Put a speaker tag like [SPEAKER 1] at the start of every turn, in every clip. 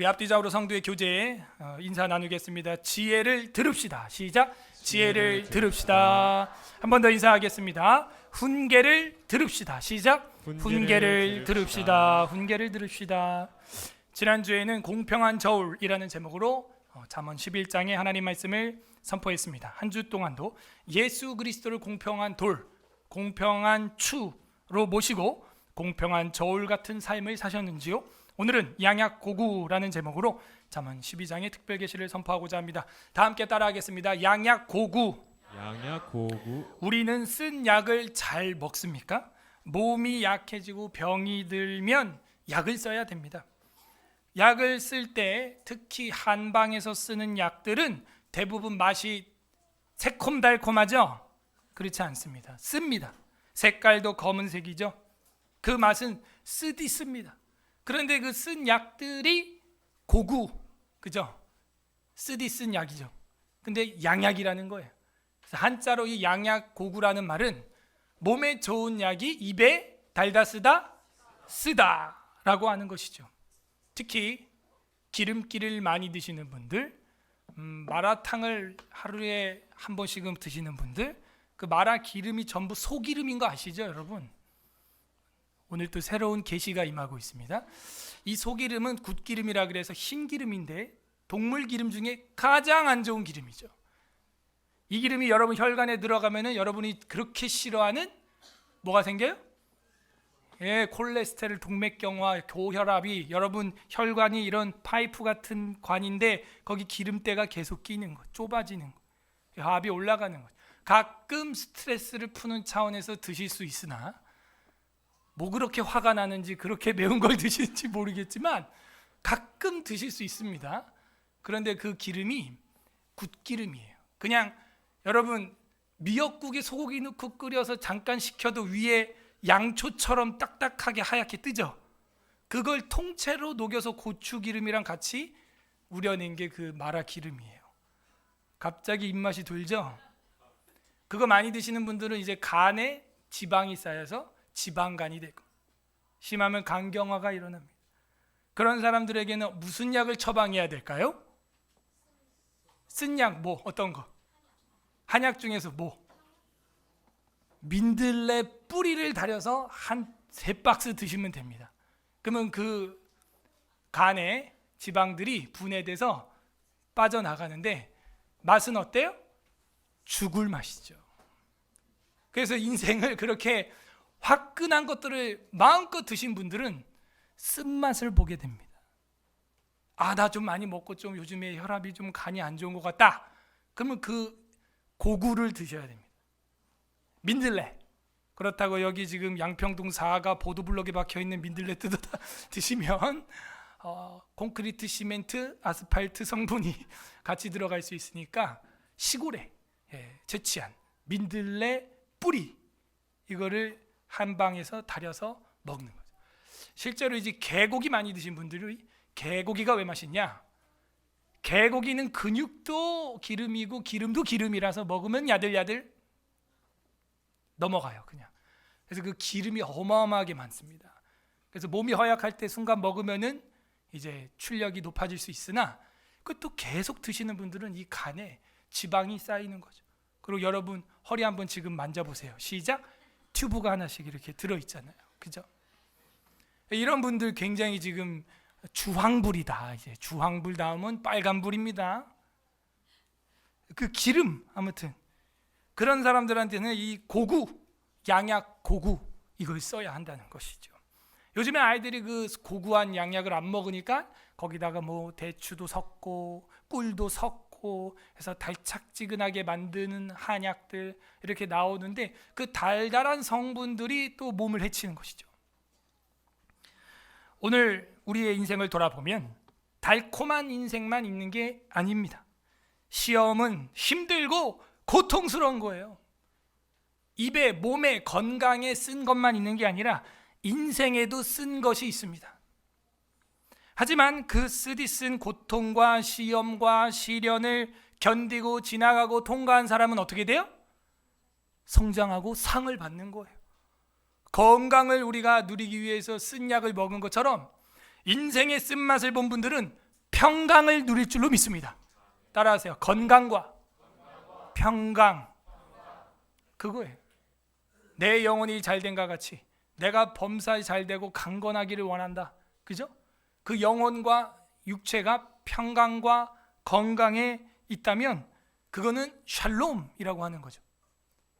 [SPEAKER 1] 우리 앞뒤좌우로 성도의 교제에 인사 나누겠습니다. 지혜를 들읍시다. 시작. 지혜를 들읍시다. 한 번 더 인사하겠습니다. 훈계를 들읍시다. 시작. 훈계를 들읍시다. 훈계를 들읍시다. 지난주에는 공평한 저울이라는 제목으로 잠언 11장의 하나님 말씀을 선포했습니다. 한 주 동안도 예수 그리스도를 공평한 돌, 공평한 추로 모시고 공평한 저울 같은 삶을 사셨는지요? 오늘은 양약고구라는 제목으로 잠언 12장의 특별 계시를 선포하고자 합니다. 다 함께 따라하겠습니다. 양약고구.
[SPEAKER 2] 양약고구.
[SPEAKER 1] 우리는 쓴 약을 잘 먹습니까? 몸이 약해지고 병이 들면 약을 써야 됩니다. 약을 쓸 때 특히 한방에서 쓰는 약들은 대부분 맛이 새콤달콤하죠? 그렇지 않습니다. 씁니다. 색깔도 검은색이죠. 그 맛은 쓰디씁니다. 그런데 그 쓴 약들이 고구, 그죠? 쓰디 쓴 약이죠. 근데 양약이라는 거예요. 그래서 한자로 이 양약고구라는 말은 몸에 좋은 약이 입에 달다 쓰다라고 하는 것이죠. 특히 기름기를 많이 드시는 분들, 마라탕을 하루에 한 번씩은 드시는 분들, 그 마라 기름이 전부 소기름인 거 아시죠, 여러분? 오늘 또 새로운 계시가 임하고 있습니다. 이 소기름은 굿기름이라 그래서 흰 기름인데 동물 기름 중에 가장 안 좋은 기름이죠. 이 기름이 여러분 혈관에 들어가면은 여러분이 그렇게 싫어하는 뭐가 생겨요? 콜레스테롤, 동맥경화, 고혈압이 여러분 혈관이 이런 파이프 같은 관인데 거기 기름때가 계속 끼는 거, 좁아지는 거, 합이 올라가는 거. 가끔 스트레스를 푸는 차원에서 드실 수 있으나 뭐 그렇게 화가 나는지 그렇게 매운 걸 드시는지 모르겠지만 가끔 드실 수 있습니다. 그런데 그 기름이 굿기름이에요. 그냥 여러분 미역국에 소고기 넣고 끓여서 잠깐 식혀도 위에 양초처럼 딱딱하게 하얗게 뜨죠. 그걸 통째로 녹여서 고추기름이랑 같이 우려낸 게 그 마라 기름이에요. 갑자기 입맛이 돌죠. 그거 많이 드시는 분들은 이제 간에 지방이 쌓여서 지방간이 되고 심하면 간경화가 일어납니다. 그런 사람들에게는 무슨 약을 처방해야 될까요? 쓴 약 뭐 어떤 거? 한약 중에서 뭐? 민들레 뿌리를 달여서 한 3박스 드시면 됩니다. 그러면 그 간에 지방들이 분해돼서 빠져나가는데 맛은 어때요? 죽을 맛이죠. 그래서 인생을 그렇게 화끈한 것들을 마음껏 드신 분들은 쓴맛을 보게 됩니다. 나 좀 많이 먹고 좀 요즘에 혈압이 좀 간이 안 좋은 것 같다. 그러면 그 고구를 드셔야 됩니다. 민들레. 그렇다고 여기 지금 양평동 4가 보도블럭에 박혀있는 민들레 뜯어 드시면 콘크리트, 시멘트, 아스팔트 성분이 같이 들어갈 수 있으니까 시골에 채취한 민들레 뿌리 이거를 한방에서 달여서 먹는 거죠. 실제로 이제 개고기 많이 드신 분들이 개고기가 왜 맛있냐? 개고기는 근육도 기름이고 기름도 기름이라서 먹으면 야들야들 넘어가요, 그냥. 그래서 그 기름이 어마어마하게 많습니다. 그래서 몸이 허약할 때 순간 먹으면은 이제 출력이 높아질 수 있으나 그것도 계속 드시는 분들은 이 간에 지방이 쌓이는 거죠. 그리고 여러분 허리 한번 지금 만져보세요. 시작. 튜브가 하나씩 이렇게 들어있잖아요. 그죠? 이런 분들 굉장히 지금 주황불이다. 이제 주황불 다음은 빨간불입니다. 그 기름 아무튼 그런 사람들한테는 이 고구, 양약 고구 이걸 써야 한다는 것이죠. 요즘에 아이들이 그 고구한 양약을 안 먹으니까 거기다가 뭐 대추도 섞고 꿀도 섞고 해서 달짝지근하게 만드는 한약들 이렇게 나오는데 그 달달한 성분들이 또 몸을 해치는 것이죠. 오늘 우리의 인생을 돌아보면 달콤한 인생만 있는 게 아닙니다. 시험은 힘들고 고통스러운 거예요. 입에, 몸에, 건강에 쓴 것만 있는 게 아니라 인생에도 쓴 것이 있습니다. 하지만 그 쓰디쓴 고통과 시험과 시련을 견디고 지나가고 통과한 사람은 어떻게 돼요? 성장하고 상을 받는 거예요. 건강을 우리가 누리기 위해서 쓴 약을 먹은 것처럼 인생의 쓴맛을 본 분들은 평강을 누릴 줄로 믿습니다. 따라하세요. 건강과 평강. 그거예요. 내 영혼이 잘된과 같이 내가 범사에 잘되고 강건하기를 원한다. 그죠? 그 영혼과 육체가 평강과 건강에 있다면 그거는 샬롬이라고 하는 거죠.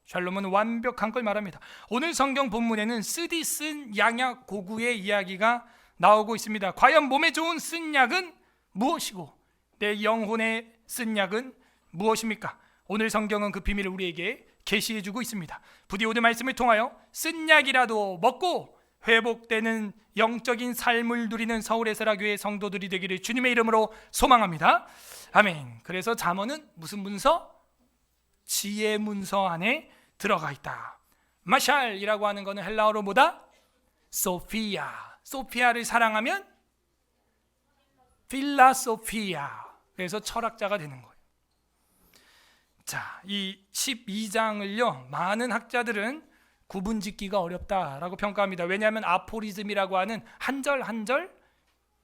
[SPEAKER 1] 샬롬은 완벽한 걸 말합니다. 오늘 성경 본문에는 쓰디 쓴 양약 고구의 이야기가 나오고 있습니다. 과연 몸에 좋은 쓴 약은 무엇이고 내 영혼에 쓴 약은 무엇입니까? 오늘 성경은 그 비밀을 우리에게 계시해주고 있습니다. 부디 오늘 말씀을 통하여 쓴 약이라도 먹고 회복되는 영적인 삶을 누리는 서울에서라 교회 성도들이 되기를 주님의 이름으로 소망합니다. 아멘. 그래서 잠언은 무슨 문서? 지혜 문서 안에 들어가 있다. 마샬이라고 하는 것은 헬라어로 뭐다? 소피아. 소피아를 사랑하면 필라소피아. 그래서 철학자가 되는 거예요. 자, 이 12장을요 많은 학자들은 구분짓기가 어렵다라고 평가합니다. 왜냐하면 아포리즘이라고 하는 한 절 한 절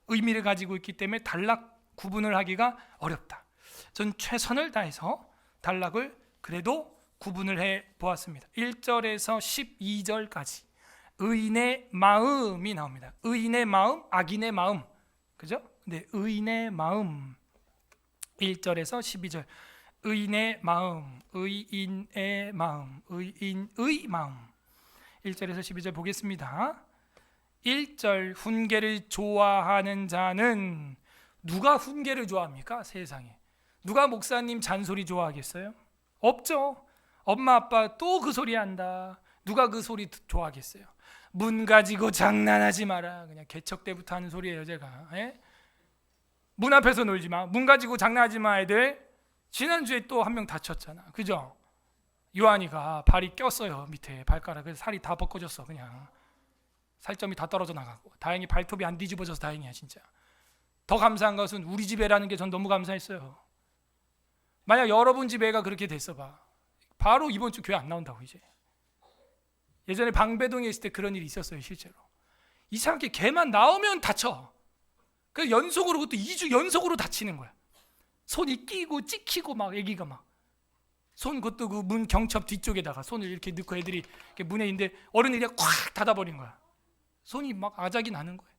[SPEAKER 1] 의미를 가지고 있기 때문에 단락 구분을 하기가 어렵다. 전 최선을 다해서 단락을 그래도 구분을 해 보았습니다. 1절에서 12절까지 의인의 마음이 나옵니다. 의인의 마음, 악인의 마음. 그죠? 네, 의인의 마음. 1절에서 12절. 의인의 마음, 의인의 마음, 의인의 마음. 1절에서 12절 보겠습니다. 1절 훈계를 좋아하는 자는 누가 훈계를 좋아합니까? 세상에. 누가 목사님 잔소리 좋아하겠어요? 없죠. 엄마 아빠 또 그 소리 한다. 누가 그 소리 좋아하겠어요? 문 가지고 장난하지 마라. 그냥 개척 때부터 하는 소리예요, 제가. 예? 문 앞에서 놀지 마. 문 가지고 장난하지 마, 애들. 지난주에 또 한 명 다쳤잖아. 그죠? 요한이가 발이 꼈어요. 밑에 발가락에 살이 다 벗겨졌어. 그냥 살점이 다 떨어져 나가고. 다행히 발톱이 안 뒤집어져서 다행이야 진짜. 더 감사한 것은 우리 집 애라는 게 전 너무 감사했어요. 만약 여러분 집 애가 그렇게 됐어 봐. 바로 이번 주 교회 안 나온다고 이제. 예전에 방배동에 있을 때 그런 일이 있었어요. 실제로. 이상하게 걔만 나오면 다쳐. 그래서 연속으로 그것도 2주 연속으로 다치는 거야. 손이 끼고 찍히고 막 애기가 막 손 그것도 그 문 경첩 뒤쪽에다가 손을 이렇게 넣고 애들이 이렇게 문에 있는데 어른들이 콱 닫아버린 거야. 손이 막 아작이 나는 거예요.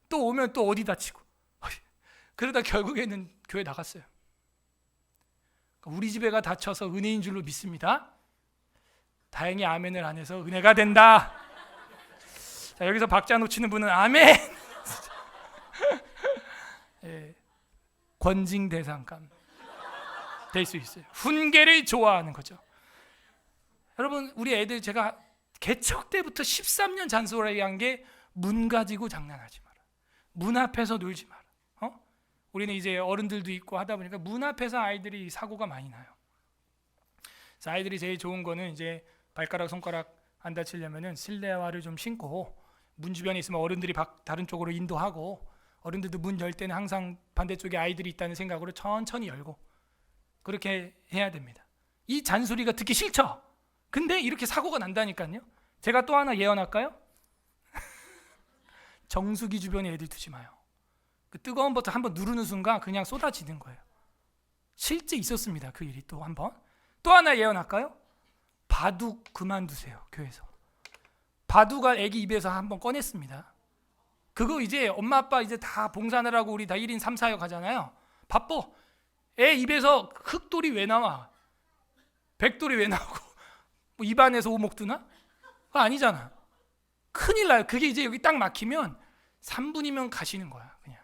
[SPEAKER 1] 또 오면 또 어디 다치고. 그러다 결국에는 교회 나갔어요. 우리 집 애가 다쳐서 은혜인 줄로 믿습니다. 다행히 아멘을 안 해서 은혜가 된다. 자, 여기서 박자 놓치는 분은 아멘. 예, 권징 대상감 될 수 있어요. 훈계를 좋아하는 거죠. 여러분 우리 애들 제가 개척 때부터 13년 잔소리 한 게 문 가지고 장난하지 마라. 문 앞에서 놀지 마라. 우리는 이제 어른들도 있고 하다 보니까 문 앞에서 아이들이 사고가 많이 나요. 그래서 아이들이 제일 좋은 거는 이제 발가락 손가락 안 다치려면은 실내화를 좀 신고 문 주변에 있으면 어른들이 다른 쪽으로 인도하고 어른들도 문 열 때는 항상 반대쪽에 아이들이 있다는 생각으로 천천히 열고 그렇게 해야 됩니다. 이 잔소리가 듣기 싫죠? 근데 이렇게 사고가 난다니까요. 제가 또 하나 예언할까요? 정수기 주변에 애들 두지 마요. 그 뜨거운 버튼 한번 누르는 순간 그냥 쏟아지는 거예요. 실제 있었습니다. 그 일이 또 한번. 또 하나 예언할까요? 바둑 그만두세요. 교회에서. 바둑을 애기 입에서 한번 꺼냈습니다. 그거 이제 엄마 아빠 이제 다 봉사하느라고 우리 다 1인 3, 4역 하잖아요. 바빠. 애 입에서 흑돌이 왜 나와? 백돌이 왜 나오고? 뭐 입안에서 오목 두나? 그거 아니잖아. 큰일 나요. 그게 이제 여기 딱 막히면 3분이면 가시는 거야. 그냥.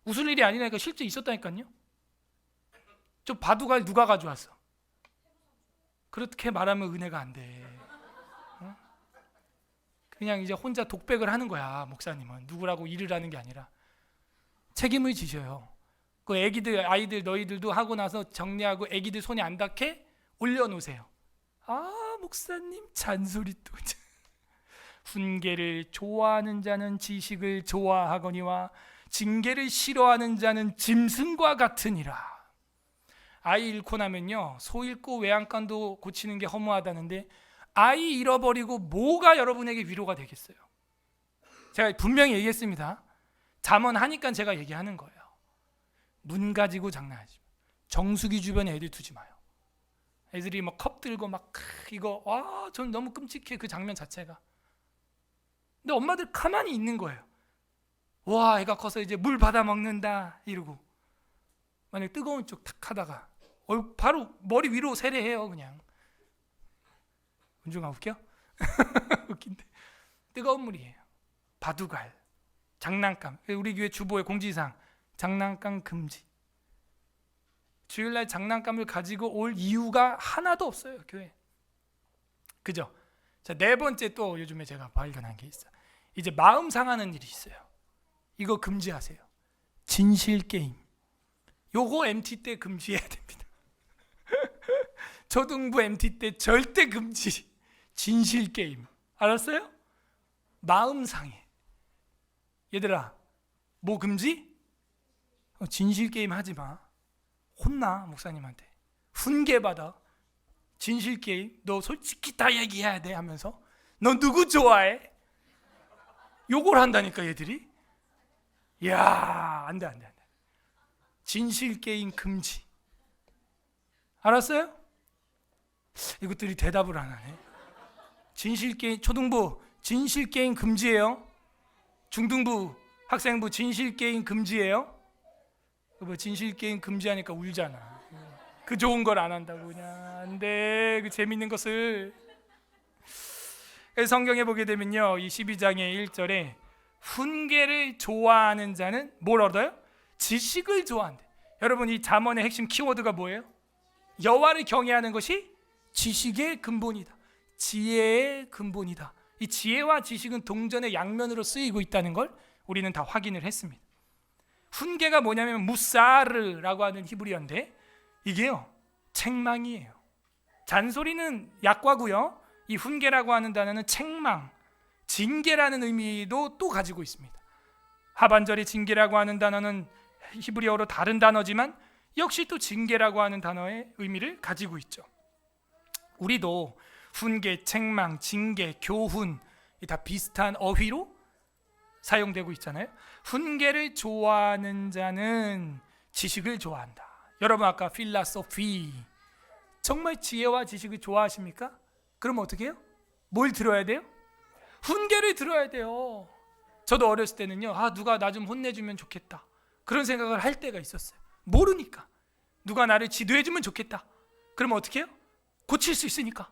[SPEAKER 1] 웃을 일이 아니라니까 실제 있었다니까요. 저 바둑알 누가 가져왔어? 그렇게 말하면 은혜가 안 돼. 그냥 이제 혼자 독백을 하는 거야. 목사님은 누구라고 일을 하는 게 아니라 책임을 지셔요. 그 애기들 아이들 너희들도 하고 나서 정리하고 애기들 손이 안 닿게 올려놓으세요. 아 목사님 잔소리 또. 훈계를 좋아하는 자는 지식을 좋아하거니와 징계를 싫어하는 자는 짐승과 같으니라. 아이 잃고 나면요 소 잃고 외양간도 고치는 게 허무하다는데 아이 잃어버리고 뭐가 여러분에게 위로가 되겠어요? 제가 분명히 얘기했습니다. 잠언하니까 제가 얘기하는 거예요. 문 가지고 장난하지 마. 정수기 주변에 애들 두지 마요. 애들이 막 컵 들고 막 이거 저는 너무 끔찍해, 그 장면 자체가. 근데 엄마들 가만히 있는 거예요. 와, 애가 커서 이제 물 받아 먹는다 이러고, 만약 뜨거운 쪽 탁 하다가 바로 머리 위로 세례해요. 그냥. 은중아 웃겨? 웃긴데. 뜨거운 물이에요. 바둑알, 장난감. 우리 교회 주보의 공지사항, 장난감 금지. 주일날 장난감을 가지고 올 이유가 하나도 없어요, 교회. 그죠? 자, 네 번째 또 요즘에 제가 발견한 게 있어요. 이제 마음 상하는 일이 있어요. 이거 금지하세요. 진실 게임. 요거 MT 때 금지해야 됩니다. 초등부 MT 때 절대 금지. 진실 게임. 알았어요? 마음 상해. 얘들아, 뭐 금지? 진실 게임 하지 마. 혼나, 목사님한테. 훈계 받아. 진실 게임 너 솔직히 다 얘기해야 돼 하면서 너 누구 좋아해? 요걸 한다니까 얘들이. 이야, 안 돼. 진실 게임 금지. 알았어요? 이것들이 대답을 안 하네. 진실 게임, 초등부 진실 게임 금지예요. 중등부 학생부 진실 게임 금지예요. 뭐 진실 게임 금지하니까 울잖아. 그 좋은 걸 안 한다고. 그냥 안 돼, 그 재밌는 것을. 성경에 보게 되면요, 이 12장의 1절에 훈계를 좋아하는 자는 뭘 얻어요? 지식을 좋아한대. 여러분, 이 잠언의 핵심 키워드가 뭐예요? 여호와를 경외하는 것이 지식의 근본이다. 지혜의 근본이다. 이 지혜와 지식은 동전의 양면으로 쓰이고 있다는 걸 우리는 다 확인을 했습니다. 훈계가 뭐냐면 무사르라고 하는 히브리어인데, 이게요, 책망이에요. 잔소리는 약과고요, 이 훈계라고 하는 단어는 책망, 징계라는 의미도 또 가지고 있습니다. 하반절의 징계라고 하는 단어는 히브리어로 다른 단어지만 역시 또 징계라고 하는 단어의 의미를 가지고 있죠. 우리도 훈계, 책망, 징계, 교훈, 다 비슷한 어휘로 사용되고 있잖아요. 훈계를 좋아하는 자는 지식을 좋아한다. 여러분, 아까 필라소피, 정말 지혜와 지식을 좋아하십니까? 그럼 어떻게 해요? 뭘 들어야 돼요? 훈계를 들어야 돼요. 저도 어렸을 때는요, 누가 나 좀 혼내주면 좋겠다, 그런 생각을 할 때가 있었어요. 모르니까. 누가 나를 지도해주면 좋겠다. 그러면 어떻게 해요? 고칠 수 있으니까.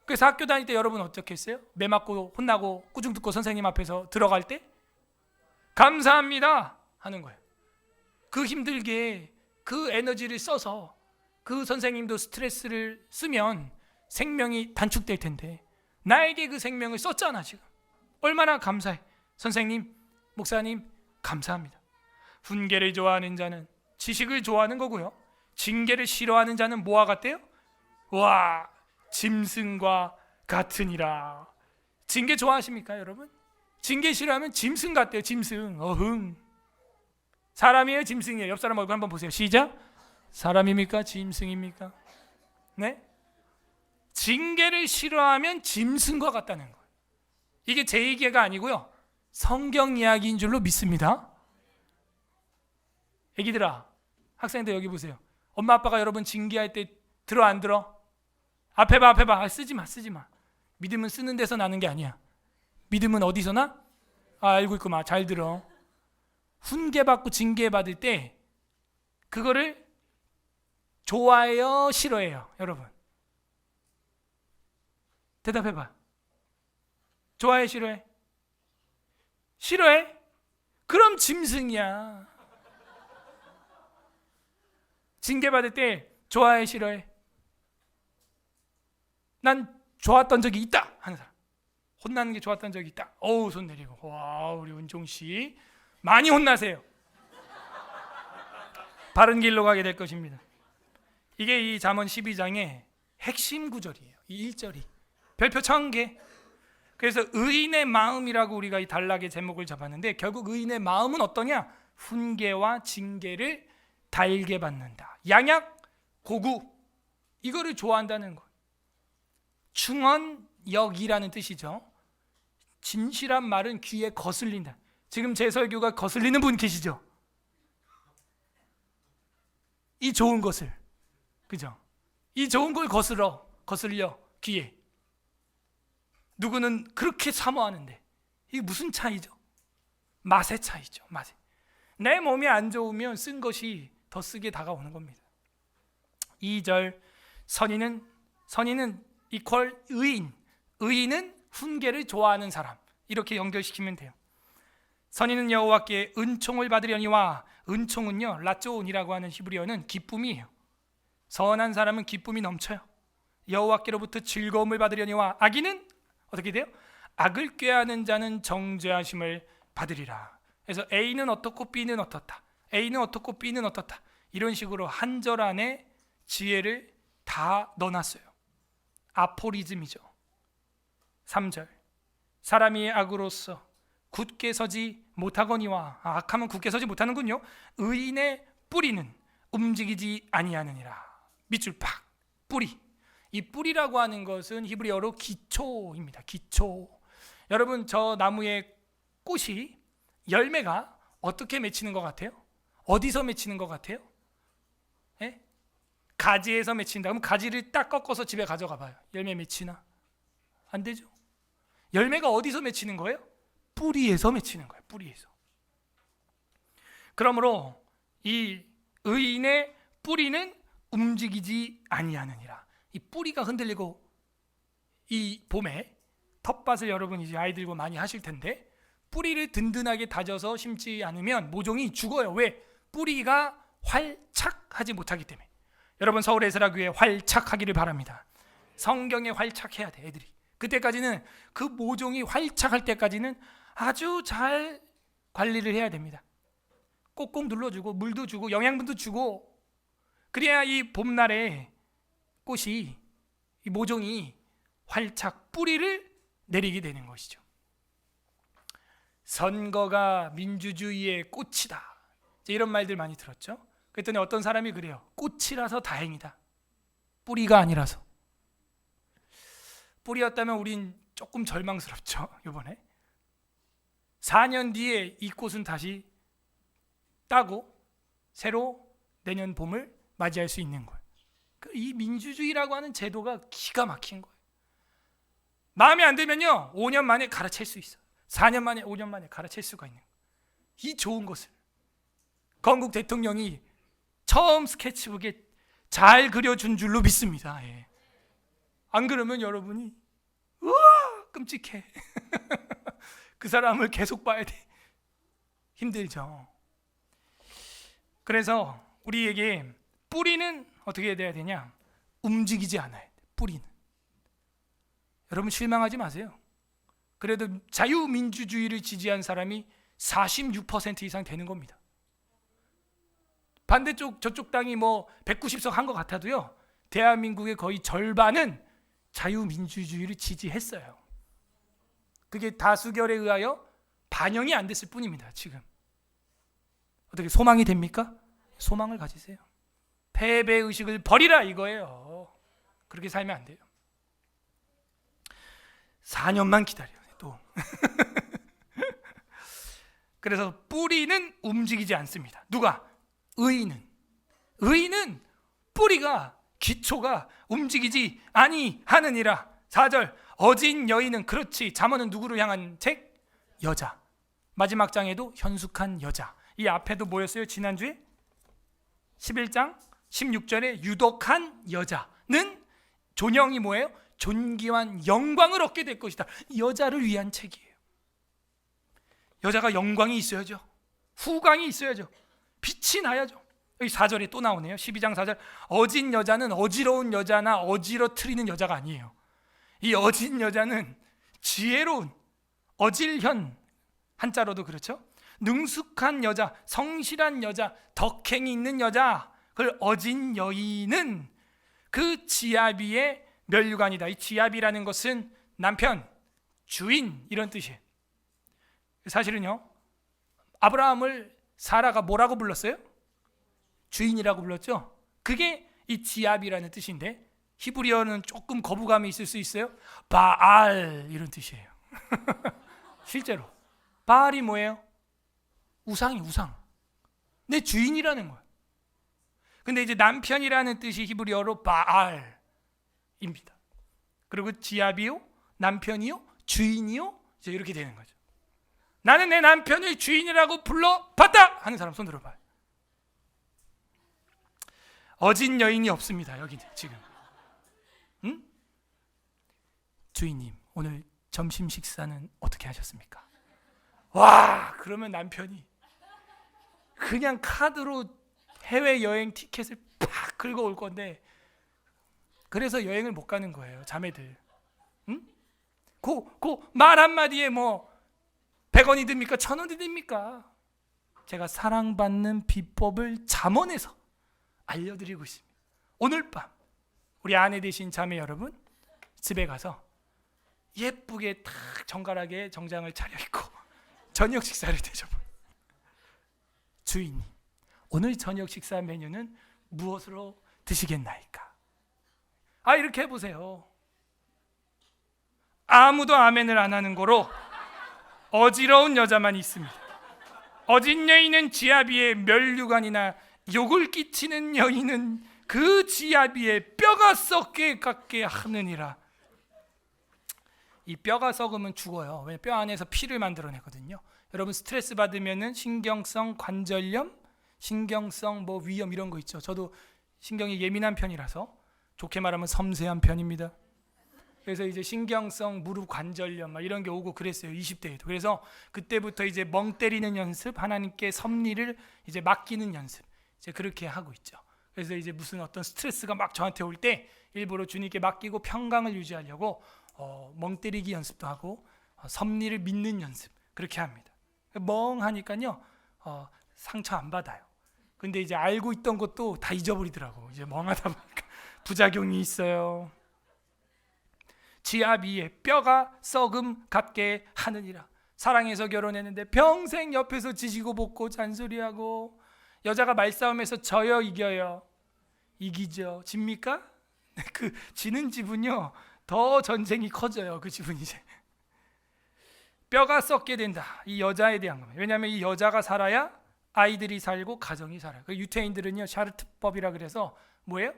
[SPEAKER 1] 그래서 학교 다닐 때 여러분 어떻게 했어요? 매 맞고 혼나고 꾸중 듣고 선생님 앞에서 들어갈 때 감사합니다 하는 거예요. 그 힘들게 그 에너지를 써서 그 선생님도 스트레스를 쓰면 생명이 단축될 텐데 나에게 그 생명을 썼잖아. 지금 얼마나 감사해. 선생님, 목사님, 감사합니다. 훈계를 좋아하는 자는 지식을 좋아하는 거고요, 징계를 싫어하는 자는 뭐와 같대요? 와, 짐승과 같으니라. 징계 좋아하십니까, 여러분? 징계 싫어하면 짐승 같대요. 짐승. 어흥. 사람이에요, 짐승이에요? 옆 사람 얼굴 한번 보세요. 시작. 사람입니까, 짐승입니까? 네? 징계를 싫어하면 짐승과 같다는 거예요. 이게 제 얘기가 아니고요, 성경 이야기인 줄로 믿습니다. 애기들아, 학생들 여기 보세요. 엄마 아빠가 여러분 징계할 때 들어 안 들어? 앞에 봐. 쓰지 마. 믿음은 쓰는 데서 나는 게 아니야. 믿음은 어디서나? 알고 있구만. 잘 들어. 훈계받고 징계받을 때 그거를 좋아해요, 싫어해요? 여러분 대답해봐. 좋아해, 싫어해? 싫어해? 그럼 짐승이야. 징계받을 때 좋아해, 싫어해? 난 좋았던 적이 있다 하는 사람. 혼나는 게 좋았던 적이 있다. 어우, 손 내리고. 와, 우리 은종씨 많이 혼나세요. 바른 길로 가게 될 것입니다. 이게 이 잠언 12장의 핵심 구절이에요. 이 1절이 별표 1000개. 그래서 의인의 마음이라고 우리가 이 단락의 제목을 잡았는데, 결국 의인의 마음은 어떠냐? 훈계와 징계를 달게 받는다. 양약, 고구, 이거를 좋아한다는 것. 충언역이라는 뜻이죠. 진실한 말은 귀에 거슬린다. 지금 제 설교가 거슬리는 분 계시죠? 이 좋은 것을, 그죠? 이 좋은 걸 거슬려 귀에. 누구는 그렇게 사모하는데 이게 무슨 차이죠? 맛의 차이죠. 맛의. 내 몸이 안 좋으면 쓴 것이 더 쓰게 다가오는 겁니다. 2절 선인은 이퀄 의인. 의인은 훈계를 좋아하는 사람. 이렇게 연결시키면 돼요. 선인은 여호와께 은총을 받으려니와, 은총은요 라조온이라고 하는 히브리어는 기쁨이에요. 선한 사람은 기쁨이 넘쳐요. 여호와께로부터 즐거움을 받으려니와, 악인은 어떻게 돼요? 악을 꾀하는 자는 정죄하심을 받으리라. 그래서 A는 어떻고 B는 어떻다, A는 어떻고 B는 어떻다, 이런 식으로 한 절 안에 지혜를 다 넣어놨어요. 아포리즘이죠. 3절 사람이 악으로서 굳게 서지 못하거니와, 악하면 굳게 서지 못하는군요. 의인의 뿌리는 움직이지 아니하느니라. 밑줄 팍. 뿌리. 이 뿌리라고 하는 것은 히브리어로 기초입니다. 기초. 여러분, 저 나무의 꽃이, 열매가 어떻게 맺히는 것 같아요? 어디서 맺히는 것 같아요? 예? 가지에서 맺힌다. 그럼 가지를 딱 꺾어서 집에 가져가 봐요. 열매 맺히나? 안 되죠. 열매가 어디서 맺히는 거예요? 뿌리에서 맺히는 거예요. 뿌리에서. 그러므로 이 의인의 뿌리는 움직이지 아니하느니라. 이 뿌리가 흔들리고, 이 봄에 텃밭을 여러분 이제 아이들과 많이 하실 텐데, 뿌리를 든든하게 다져서 심지 않으면 모종이 죽어요. 왜? 뿌리가 활착하지 못하기 때문에. 여러분, 서울 에스라교회 활착하기를 바랍니다. 성경에 활착해야 돼, 애들이. 그때까지는, 그 모종이 활착할 때까지는 아주 잘 관리를 해야 됩니다. 꼭꼭 눌러주고 물도 주고 영양분도 주고, 그래야 이 봄날에 꽃이, 이 모종이 활착, 뿌리를 내리게 되는 것이죠. 선거가 민주주의의 꽃이다, 이런 말들 많이 들었죠. 그랬더니 어떤 사람이 그래요. 꽃이라서 다행이다, 뿌리가 아니라서. 뿌리였다면 우린 조금 절망스럽죠. 이번에 4년 뒤에 이 꽃은 다시 따고 새로 내년 봄을 맞이할 수 있는 거예요. 이 민주주의라고 하는 제도가 기가 막힌 거예요. 마음에 안 들면요 5년 만에 갈아챌 수 있어. 4년 만에, 5년 만에 갈아챌 수가 있는 거예요. 이 좋은 것을 건국 대통령이 처음 스케치북에 잘 그려준 줄로 믿습니다. 예. 안 그러면 여러분이 우와 끔찍해. 그 사람을 계속 봐야 돼. 힘들죠. 그래서 우리에게 뿌리는 어떻게 돼야 되냐? 움직이지 않아야 돼. 뿌리는. 여러분 실망하지 마세요. 그래도 자유민주주의를 지지한 사람이 46% 이상 되는 겁니다. 반대쪽 저쪽 당이 뭐 190석 한 것 같아도요, 대한민국의 거의 절반은 자유민주주의를 지지했어요. 그게 다수결에 의하여 반영이 안 됐을 뿐입니다. 지금 어떻게 소망이 됩니까? 소망을 가지세요. 패배의식을 버리라 이거예요. 그렇게 살면 안 돼요. 4년만 기다려요 또. 그래서 뿌리는 움직이지 않습니다. 누가? 의인은 뿌리가, 기초가 움직이지 아니하느니라. 4절 어진 여인은, 그렇지, 잠언은 누구를 향한 책? 여자. 마지막 장에도 현숙한 여자. 이 앞에도 뭐였어요? 지난주에 11장 16절에 유독한 여자는 존영이 뭐예요? 존귀한 영광을 얻게 될 것이다. 여자를 위한 책이에요. 여자가 영광이 있어야죠. 후광이 있어야죠. 빛이 나야죠. 여기 4절에 또 나오네요. 12장 4절 어진 여자는 어지러운 여자나 어지러뜨리는 여자가 아니에요. 이 어진 여자는 지혜로운, 어질현, 한자로도 그렇죠. 능숙한 여자, 성실한 여자, 덕행이 있는 여자, 그걸 어진 여인은 그 지아비의 면류관이다. 이 지아비라는 것은 남편, 주인, 이런 뜻이에요. 사실은요, 아브라함을 사라가 뭐라고 불렀어요? 주인이라고 불렀죠. 그게 이 지아비라는 뜻인데, 히브리어는 조금 거부감이 있을 수 있어요. 바알, 이런 뜻이에요. 실제로 바알이 뭐예요? 우상이 우상. 내 주인이라는 거야. 근데 이제 남편이라는 뜻이 히브리어로 바알입니다. 그리고 지압이요, 남편이요, 주인이요, 이제 이렇게 되는 거죠. 나는 내 남편을 주인이라고 불러봤다 하는 사람 손 들어봐요. 어진 여인이 없습니다. 여기는 지금. 응? 주인님, 오늘 점심 식사는 어떻게 하셨습니까? 와, 그러면 남편이 그냥 카드로 해외여행 티켓을 팍 긁어올 건데, 그래서 여행을 못 가는 거예요, 자매들. 응? 말 한마디에 뭐 100원이 듭니까? 1000원이 듭니까? 제가 사랑받는 비법을 잠언에서 알려드리고 있습니다. 오늘 밤 우리 아내 되신 자매 여러분, 집에 가서 예쁘게 탁 정갈하게 정장을 차려입고 저녁 식사를 대접해. 주인님, 오늘 저녁 식사 메뉴는 무엇으로 드시겠나이까? 이렇게 해보세요. 아무도 아멘을 안 하는 거로 어지러운 여자만 있습니다. 어진 여인은 지아비의 멸류관이나 욕을 끼치는 여인은 그 지아비의 뼈가 썩게 갖게 하느니라. 이 뼈가 썩으면 죽어요. 왜냐면 뼈 안에서 피를 만들어내거든요. 여러분 스트레스 받으면은 신경성 관절염, 신경성 뭐 위염 이런 거 있죠. 저도 신경이 예민한 편이라서 좋게 말하면 섬세한 편입니다. 그래서 이제 신경성 무릎 관절염 막 이런 게 오고 그랬어요. 20대에도. 그래서 그때부터 이제 멍 때리는 연습, 하나님께 섭리를 이제 맡기는 연습, 이제 그렇게 하고 있죠. 그래서 이제 무슨 어떤 스트레스가 막 저한테 올 때 일부러 주님께 맡기고 평강을 유지하려고 멍 때리기 연습도 하고 섭리를 믿는 연습 그렇게 합니다. 멍하니까요 상처 안 받아요. 근데 이제 알고 있던 것도 다 잊어버리더라고. 이제 멍하다 보니까 부작용이 있어요. 지아비의 뼈가 썩음 같게 하느니라. 사랑해서 결혼했는데 평생 옆에서 지지고 볶고 잔소리하고, 여자가 말싸움에서 져요 이겨요? 이기죠. 집니까? 그 지는 집은요 더 전쟁이 커져요. 그 집은 이제 뼈가 썩게 된다. 이 여자에 대한 겁니다. 왜냐하면 이 여자가 살아야 아이들이 살고 가정이 살아요. 그 유태인들은요 샤르트법이라 그래서 뭐예요?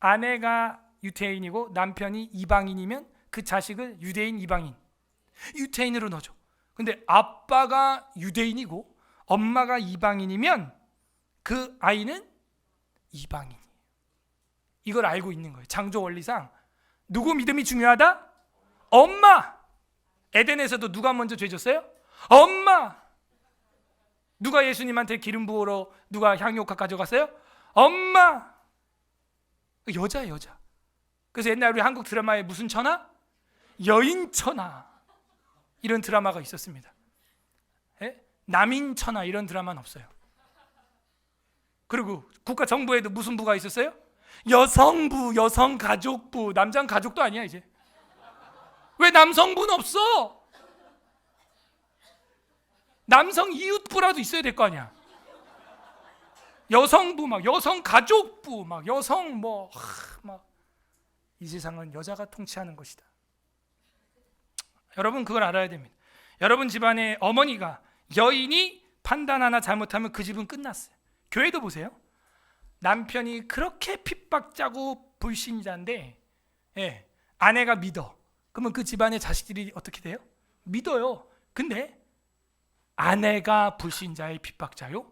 [SPEAKER 1] 아내가 유태인이고 남편이 이방인이면 그 자식을 유대인, 이방인, 유태인으로 넣어줘. 근데 아빠가 유대인이고 엄마가 이방인이면 그 아이는 이방인이에요. 이걸 알고 있는 거예요. 창조 원리상 누구 믿음이 중요하다? 엄마. 에덴에서도 누가 먼저 죄 졌어요? 엄마. 누가 예수님한테 기름 부으러 누가 향유옥합 가져갔어요? 엄마. 여자예요, 여자. 그래서 옛날 우리 한국 드라마에 무슨 천하? 여인천하 이런 드라마가 있었습니다. 예? 남인천하 이런 드라마는 없어요. 그리고 국가 정부에도 무슨 부가 있었어요? 여성부, 여성가족부. 남자는 가족도 아니야 이제. 왜 남성부는 없어? 남성 이웃부라도 있어야 될 거 아니야. 여성부, 막 여성가족부, 막 여성 막 이 세상은 여자가 통치하는 것이다. 여러분 그걸 알아야 됩니다. 여러분 집안의 어머니가 여인이 판단 하나 잘못하면 그 집은 끝났어요. 교회도 보세요. 남편이 그렇게 핍박자고 불신자인데 아내가 믿어. 그러면 그 집안의 자식들이 어떻게 돼요? 믿어요. 근데 아내가 불신자의 핍박자요,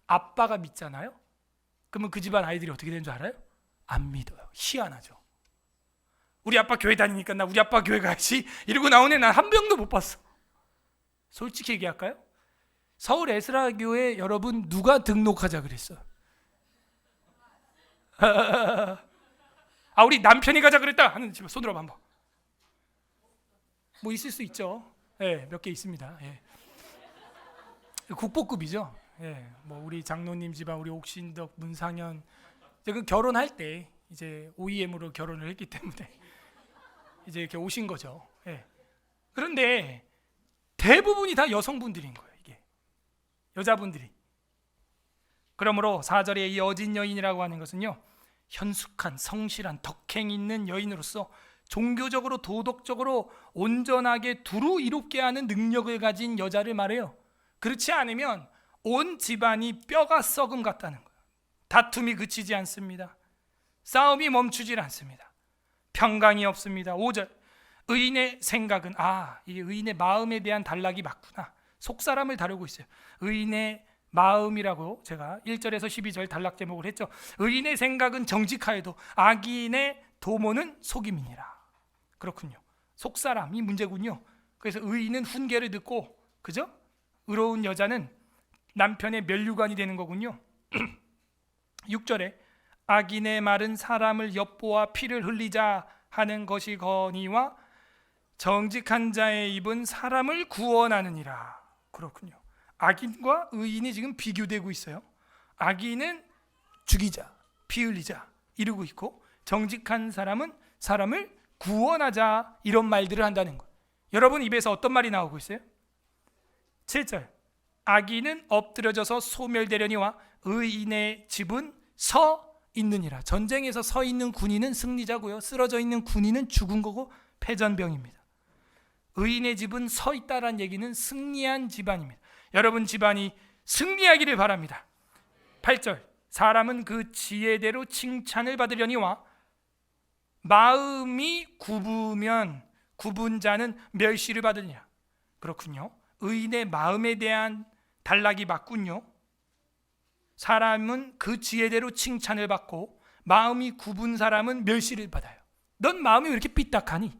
[SPEAKER 1] 아빠가 믿잖아요. 그러면 그 집안 아이들이 어떻게 되는 줄 알아요? 안 믿어요. 희한하죠. 우리 아빠 교회 다니니까 나 우리 아빠 교회 가야지 이러고 나오네. 난 한 명도 못 봤어. 솔직히 얘기할까요? 서울 에스라 교회 여러분 누가 등록하자 그랬어? 우리 남편이 가자 그랬다 하는 집 손 들어봐 한번. 뭐 있을 수 있죠. 몇 개 있습니다. 국보급이죠. 뭐 우리 장로님 집안, 우리 옥신덕, 문상현, 그 결혼할 때 이제 OEM으로 결혼을 했기 때문에 이제 이렇게 오신 거죠. 그런데 대부분이 다 여성분들인 거예요. 이게 여자분들이. 그러므로 4절에 이 어진 여인이라고 하는 것은요, 현숙한, 성실한, 덕행 있는 여인으로서 종교적으로, 도덕적으로 온전하게 두루 이롭게 하는 능력을 가진 여자를 말해요. 그렇지 않으면 온 집안이 뼈가 썩음 같다는 거예요. 다툼이 그치지 않습니다. 싸움이 멈추질 않습니다. 평강이 없습니다. 5절 의인의 생각은 이 의인의 마음에 대한 단락이 맞구나. 속사람을 다루고 있어요. 의인의 마음이라고 제가 1절에서 12절 단락 제목을 했죠. 의인의 생각은 정직하여도 악인의 도모는 속임이니라. 그렇군요. 속사람이 문제군요. 그래서 의인은 훈계를 듣고, 그죠? 의로운 여자는 남편의 면류관이 되는 거군요. 6절에 악인의 말은 사람을 엿보아 피를 흘리자 하는 것이거니와 정직한 자의 입은 사람을 구원하느니라. 그렇군요. 악인과 의인이 지금 비교되고 있어요. 악인은 죽이자, 피 흘리자 이러고 있고, 정직한 사람은 사람을 구원하자 이런 말들을 한다는 거예요. 여러분 입에서 어떤 말이 나오고 있어요? 7절 악인은 엎드려져서 소멸되려니와 의인의 집은 서 있느니라. 전쟁에서 서 있는 군인은 승리자고요, 쓰러져 있는 군인은 죽은 거고 패전병입니다. 의인의 집은 서 있다라는 얘기는 승리한 집안입니다. 여러분 집안이 승리하기를 바랍니다. 8절 사람은 그 지혜대로 칭찬을 받으려니와 마음이 굽으면 굽은 자는 멸시를 받으니라. 그렇군요. 의인의 마음에 대한 단락이 맞군요. 사람은 그 지혜대로 칭찬을 받고 마음이 굽은 사람은 멸시를 받아요. 넌 마음이 왜 이렇게 삐딱하니?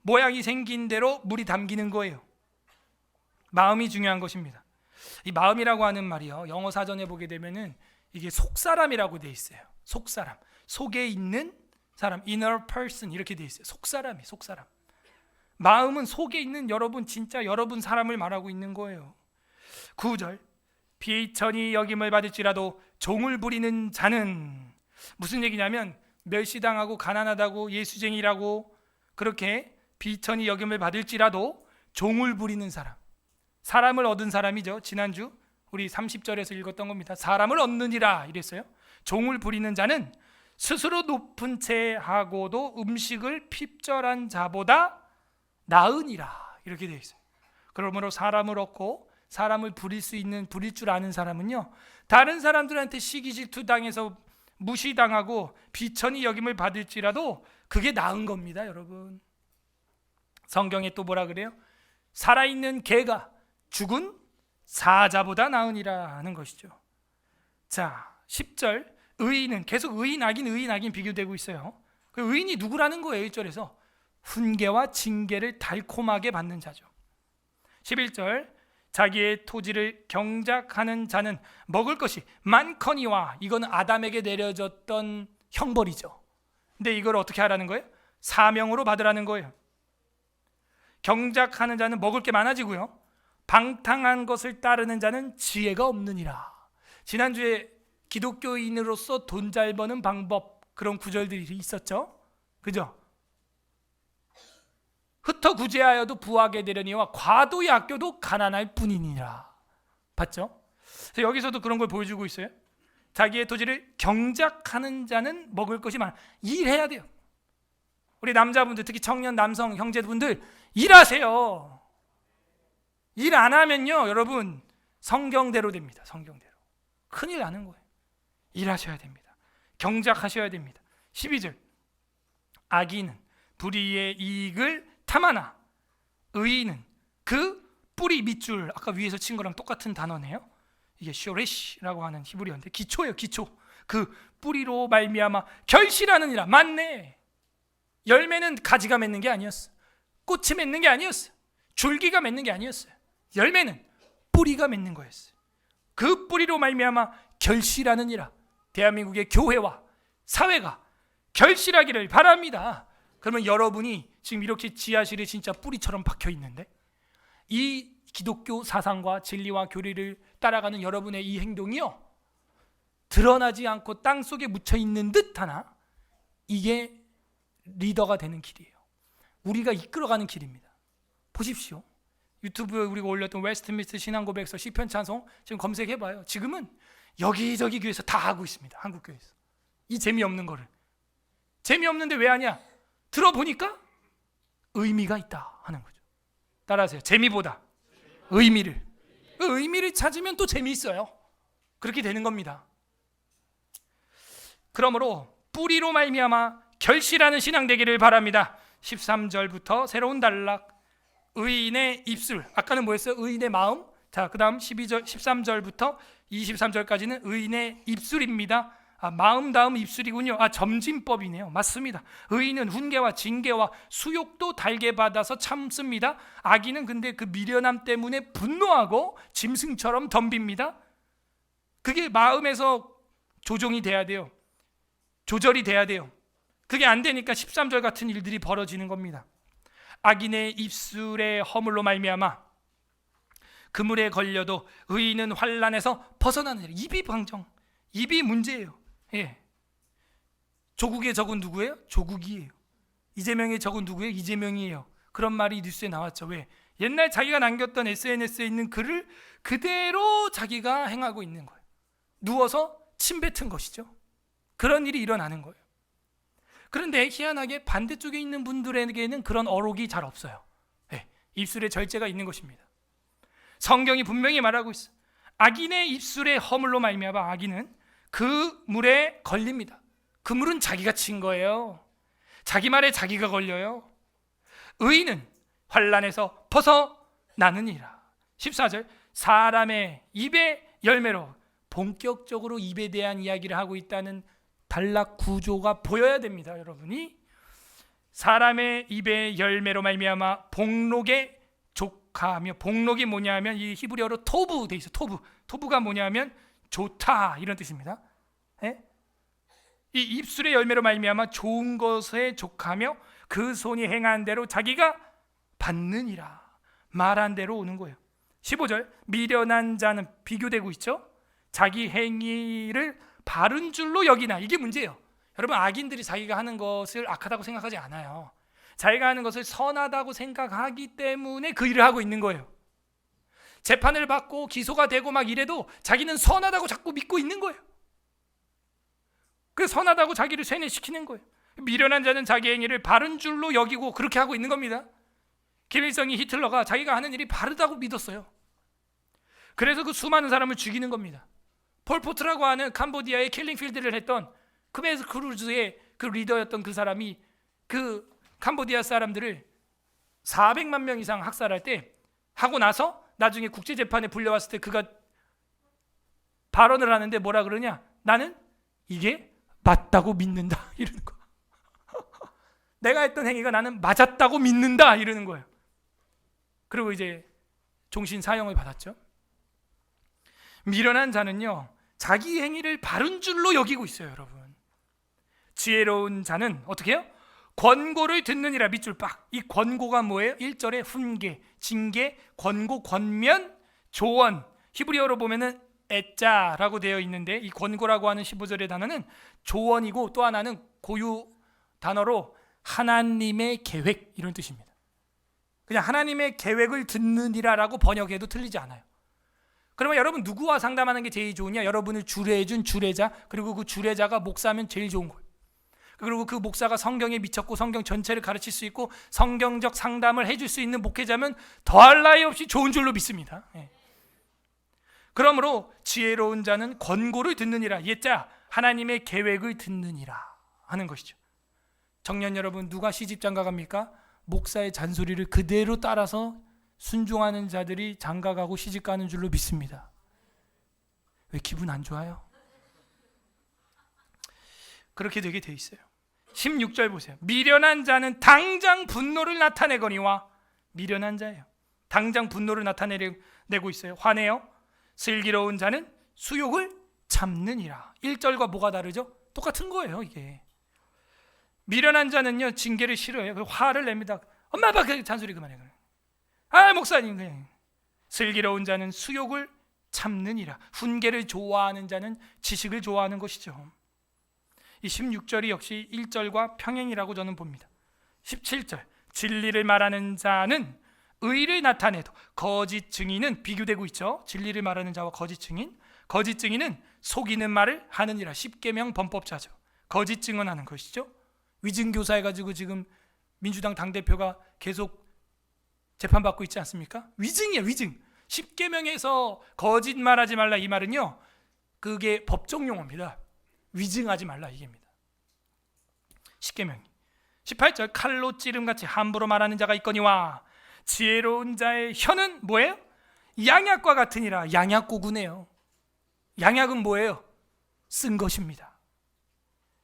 [SPEAKER 1] 모양이 생긴 대로 물이 담기는 거예요. 마음이 중요한 것입니다. 이 마음이라고 하는 말이요, 영어 사전에 보게 되면은 이게 속사람이라고 돼 있어요. 속사람, 속에 있는 사람, inner person 이렇게 돼 있어요. 속사람이 속사람. 마음은 속에 있는 여러분, 진짜 여러분 사람을 말하고 있는 거예요. 9절 비천히 여김을 받을지라도 종을 부리는 자는, 무슨 얘기냐면 멸시당하고 가난하다고 예수쟁이라고 그렇게 비천히 여김을 받을지라도 종을 부리는 사람, 사람을 얻은 사람이죠. 지난주 우리 30절에서 읽었던 겁니다. 사람을 얻느니라 이랬어요. 종을 부리는 자는 스스로 높은 채 하고도 음식을 핍절한 자보다 나으니라 이렇게 되어 있어요. 그러므로 사람을 얻고 사람을 부릴 줄 아는 사람은요, 다른 사람들한테 시기 질투 당해서 무시당하고 비천히 여김을 받을지라도 그게 나은 겁니다, 여러분. 성경에 또 뭐라 그래요? 살아있는 개가 죽은 사자보다 나으니라 하는 것이죠. 자, 10절 의인은 계속 의인 악인 비교되고 있어요. 그 의인이 누구라는 거예요? 1절에서 훈계와 징계를 달콤하게 받는 자죠. 11절 자기의 토지를 경작하는 자는 먹을 것이 많거니와, 이거는 아담에게 내려졌던 형벌이죠. 근데 이걸 어떻게 하라는 거예요? 사명으로 받으라는 거예요. 경작하는 자는 먹을 게 많아지고요, 방탕한 것을 따르는 자는 지혜가 없느니라. 지난주에 기독교인으로서 돈 잘 버는 방법, 그런 구절들이 있었죠. 그죠? 흩어 구제하여도 부하게 되려니와 과도히 아껴도 가난할 뿐이니라. 봤죠? 그래서 여기서도 그런 걸 보여주고 있어요. 자기의 토지를 경작하는 자는 먹을 것이 많아. 일해야 돼요. 우리 남자분들, 특히 청년 남성 형제분들 일하세요. 일 안 하면요, 여러분 성경대로 됩니다. 성경대로 큰일 나는 거예요. 일하셔야 됩니다. 경작하셔야 됩니다. 12절 악인은 불의의 이익을 탐하나 의인은 그 뿌리 밑줄, 아까 위에서 친 거랑 똑같은 단어네요. 이게 쇼레시라고 하는 히브리어인데 기초예요. 기초. 그 뿌리로 말미암아 결실하느니라. 맞네. 열매는 가지가 맺는 게 아니었어. 꽃이 맺는 게 아니었어. 줄기가 맺는 게 아니었어요. 열매는 뿌리가 맺는 거였어요. 그 뿌리로 말미암아 결실하느니라. 대한민국의 교회와 사회가 결실하기를 바랍니다. 그러면 여러분이 지금 이렇게 지하실에 진짜 뿌리처럼 박혀 있는데, 이 기독교 사상과 진리와 교리를 따라가는 여러분의 이 행동이요, 드러나지 않고 땅속에 묻혀 있는 듯 하나 이게 리더가 되는 길이에요. 우리가 이끌어가는 길입니다. 보십시오. 유튜브에 우리가 올렸던 웨스트민스터 신앙고백서 시편 찬송 지금 검색해봐요. 지금은 여기저기 교회에서 다 하고 있습니다. 한국 교회에서. 이 재미없는 거를. 재미없는데 왜 하냐? 들어보니까 의미가 있다 하는 거죠. 따라하세요. 재미보다 의미를 그 의미를 찾으면 또 재미있어요. 그렇게 되는 겁니다. 그러므로 뿌리로 말미암아 결실하는 신앙 되기를 바랍니다. 13절부터 새로운 단락, 의인의 입술. 아까는 뭐였어요? 의인의 마음. 자, 그 다음 13절부터 23절까지는 의인의 입술입니다. 마음 다음 입술이군요. 점진법이네요. 맞습니다. 의인은 훈계와 징계와 수욕도 달게 받아서 참습니다. 악인은 근데 그 미련함 때문에 분노하고 짐승처럼 덤빕니다. 그게 마음에서 조정이 돼야 돼요. 조절이 돼야 돼요. 그게 안 되니까 13절 같은 일들이 벌어지는 겁니다. 악인의 입술의 허물로 말미암아 그물에 걸려도 의인은 환난에서 벗어나느니라. 입이 방정, 입이 문제예요. 예. 조국의 적은 누구예요? 조국이에요. 이재명의 적은 누구예요? 이재명이에요. 그런 말이 뉴스에 나왔죠. 왜? 옛날 자기가 남겼던 SNS에 있는 글을 그대로 자기가 행하고 있는 거예요. 누워서 침 뱉은 것이죠. 그런 일이 일어나는 거예요. 그런데 희한하게 반대쪽에 있는 분들에게는 그런 어록이 잘 없어요. 네, 입술에 절제가 있는 것입니다. 성경이 분명히 말하고 있어요. 악인의 입술의 허물로 말미암아 악인은 그 물에 걸립니다. 그 물은 자기가 친 거예요. 자기 말에 자기가 걸려요. 의인은 환난에서 벗어나느니라. 14절, 사람의 입의 열매로, 본격적으로 입에 대한 이야기를 하고 있다는 단락 구조가 보여야 됩니다. 여러분이 사람의 입의 열매로 말미암아 복록에 족하며, 복록이 뭐냐면 이 히브리어로 토부 돼 있어. 토부가 뭐냐면 좋다 이런 뜻입니다. 예? 이 입술의 열매로 말미암아 좋은 것에 족하며 그 손이 행한 대로 자기가 받느니라. 말한 대로 오는 거예요. 15절, 미련한 자는 비교되고 있죠. 자기 행위를 바른 줄로 여기나. 이게 문제예요. 여러분, 악인들이 자기가 하는 것을 악하다고 생각하지 않아요. 자기가 하는 것을 선하다고 생각하기 때문에 그 일을 하고 있는 거예요. 재판을 받고 기소가 되고 막 이래도 자기는 선하다고 자꾸 믿고 있는 거예요. 그 선하다고 자기를 세뇌시키는 거예요. 미련한 자는 자기 행위를 바른 줄로 여기고 그렇게 하고 있는 겁니다. 김일성이 히틀러가 자기가 하는 일이 바르다고 믿었어요. 그래서 그 수많은 사람을 죽이는 겁니다. 폴포트라고 하는 캄보디아의 킬링필드를 했던 크메스 크루즈의 그 리더였던 그 사람이 그 캄보디아 사람들을 400만 명 이상 학살할 때 하고 나서 나중에 국제재판에 불려왔을 때 그가 발언을 하는데 뭐라 그러냐? 나는 이게 맞다고 믿는다 이러는 거야. 내가 했던 행위가 나는 맞았다고 믿는다 이러는 거예요. 그리고 이제 종신 사형을 받았죠. 미련한 자는요, 자기 행위를 바른 줄로 여기고 있어요. 여러분, 지혜로운 자는 어떻게 해요? 권고를 듣느니라. 밑줄 빡. 이 권고가 뭐예요? 1절에 훈계, 징계, 권고, 권면, 조언. 히브리어로 보면은 에짜라고 되어 있는데 이 권고라고 하는 15절의 단어는 조언이고, 또 하나는 고유 단어로 하나님의 계획 이런 뜻입니다. 그냥 하나님의 계획을 듣느니라라고 번역해도 틀리지 않아요. 그러면 여러분, 누구와 상담하는 게 제일 좋으냐? 여러분을 주례해준 주례자, 그리고 그 주례자가 목사면 제일 좋은 거예요. 그리고 그 목사가 성경에 미쳤고 성경 전체를 가르칠 수 있고 성경적 상담을 해줄 수 있는 목회자면 더할 나위 없이 좋은 줄로 믿습니다. 예. 그러므로 지혜로운 자는 권고를 듣느니라. 예자, 하나님의 계획을 듣느니라 하는 것이죠. 청년 여러분, 누가 시집장가 갑니까? 목사의 잔소리를 그대로 따라서 순종하는 자들이 장가가고 시집가는 줄로 믿습니다. 왜 기분 안 좋아요? 그렇게 되게 돼 있어요. 16절 보세요. 미련한 자는 당장 분노를 나타내거니와, 미련한 자예요. 당장 분노를 나타내고 있어요. 화내요. 슬기로운 자는 수욕을 참느니라. 1절과 뭐가 다르죠? 똑같은 거예요. 이게 미련한 자는요, 징계를 싫어해요. 화를 냅니다. 엄마 아빠 그 잔소리 그만해. 목사님 그냥. 슬기로운 자는 수욕을 참느니라. 훈계를 좋아하는 자는 지식을 좋아하는 것이죠. 이 16절이 역시 1절과 평행이라고 저는 봅니다. 17절, 진리를 말하는 자는 의를 나타내도 거짓 증인은 비교되고 있죠. 진리를 말하는 자와 거짓 증인. 거짓 증인은 속이는 말을 하느니라. 십계명 범법자죠. 거짓 증언하는 것이죠. 위증교사 해가지고 지금 민주당 당대표가 계속 재판받고 있지 않습니까? 위증이에요. 위증. 십계명에서 거짓말하지 말라 이 말은요, 그게 법정 용어입니다. 위증하지 말라 이게입니다. 십계명 18절 칼로 찌름같이 함부로 말하는 자가 있거니와 지혜로운 자의 혀는 뭐예요? 양약과 같으니라. 양약고구네요. 양약은 뭐예요? 쓴 것입니다.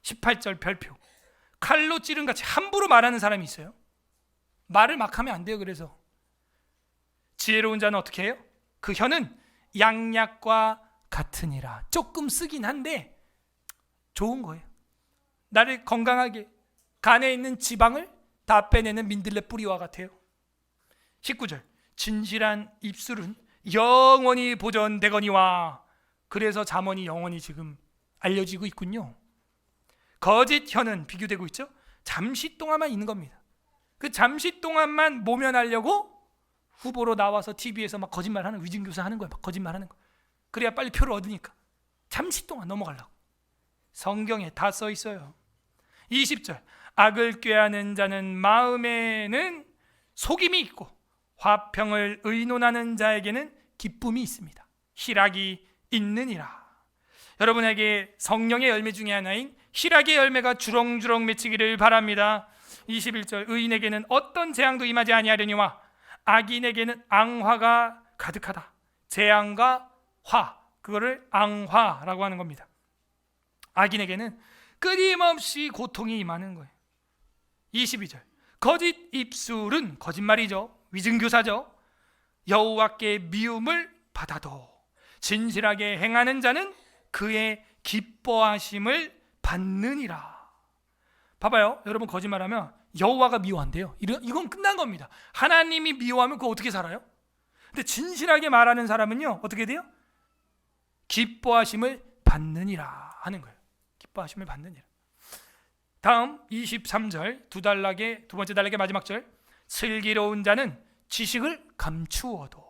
[SPEAKER 1] 18절 별표 칼로 찌름같이 함부로 말하는 사람이 있어요. 말을 막 하면 안 돼요. 그래서 지혜로운 자는 어떻게 해요? 그 혀는 양약과 같으니라. 조금 쓰긴 한데 좋은 거예요. 나를 건강하게, 간에 있는 지방을 다 빼내는 민들레 뿌리와 같아요. 19절 진실한 입술은 영원히 보존되거니와. 그래서 잠언이 영원히 지금 알려지고 있군요. 거짓 혀는 비교되고 있죠. 잠시 동안만 있는 겁니다. 그 잠시 동안만 모면하려고 후보로 나와서 TV에서 막 거짓말하는, 위증교사 하는 거예요. 막 거짓말하는 거. 그래야 빨리 표를 얻으니까 잠시 동안 넘어가려고. 성경에 다 써 있어요. 20절 악을 꾀하는 자는 마음에는 속임이 있고 화평을 의논하는 자에게는 기쁨이 있습니다. 희락이 있느니라. 여러분에게 성령의 열매 중에 하나인 희락의 열매가 주렁주렁 맺히기를 바랍니다. 21절 의인에게는 어떤 재앙도 임하지 아니하려니와 악인에게는 앙화가 가득하다. 재앙과 화, 그거를 앙화라고 하는 겁니다. 악인에게는 끊임없이 고통이 임하는 거예요. 22절 거짓 입술은 거짓말이죠. 위증교사죠. 여호와께 미움을 받아도 진실하게 행하는 자는 그의 기뻐하심을 받느니라. 봐봐요. 여러분 거짓말하면 여호와가 미워한대요. 이건 끝난 겁니다. 하나님이 미워하면 그거 어떻게 살아요? 근데 진실하게 말하는 사람은요 어떻게 돼요? 기뻐하심을 받느니라 하는 거예요. 기뻐하심을 받느니라. 다음 23절 두 번째 단락의 마지막 절 슬기로운 자는 지식을 감추어도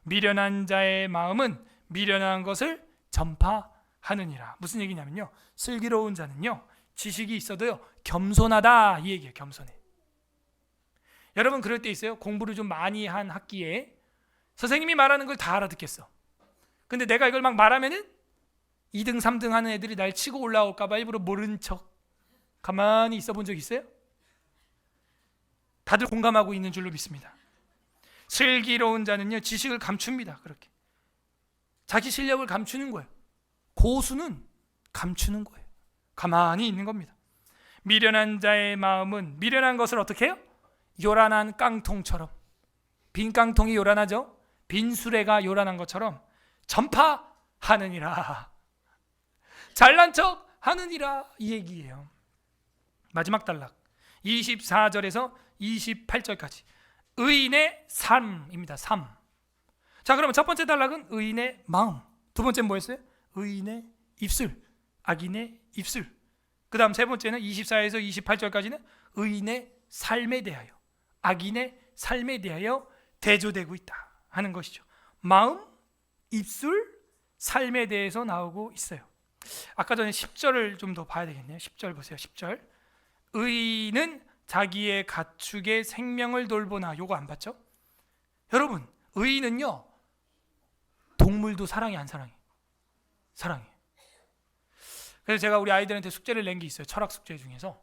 [SPEAKER 1] 미련한 자의 마음은 미련한 것을 전파하느니라. 무슨 얘기냐면요, 슬기로운 자는요 지식이 있어도요 겸손하다 이 얘기예요. 겸손해. 여러분 그럴 때 있어요. 공부를 좀 많이 한 학기에 선생님이 말하는 걸 다 알아듣겠어. 근데 내가 이걸 막 말하면은 2등 3등 하는 애들이 날 치고 올라올까 봐 일부러 모른 척 가만히 있어 본 적 있어요? 다들 공감하고 있는 줄로 믿습니다. 슬기로운 자는요 지식을 감춥니다. 그렇게 자기 실력을 감추는 거예요. 고수는 감추는 거예요. 가만히 있는 겁니다. 미련한 자의 마음은 미련한 것을 어떻게 해요? 요란한 깡통처럼. 빈 깡통이 요란하죠? 빈 수레가 요란한 것처럼 전파하느니라. 잘난 척 하느니라 이 얘기예요. 마지막 단락 24절에서 28절까지 의인의 삶입니다. 삶. 자, 그러면 첫 번째 단락은 의인의 마음, 두 번째는 뭐였어요? 의인의 입술, 악인의 입술. 그 다음 세 번째는 24에서 28절까지는 의인의 삶에 대하여, 악인의 삶에 대하여 대조되고 있다 하는 것이죠. 마음, 입술, 삶에 대해서 나오고 있어요. 아까 전에 10절을 좀 더 봐야 되겠네요. 10절 보세요. 10절 의인은 자기의 가축의 생명을 돌보나. 요거 안 봤죠? 여러분 의인은요 동물도 사랑해 안 사랑해? 사랑해. 그래서 제가 우리 아이들한테 숙제를 낸 게 있어요. 철학 숙제 중에서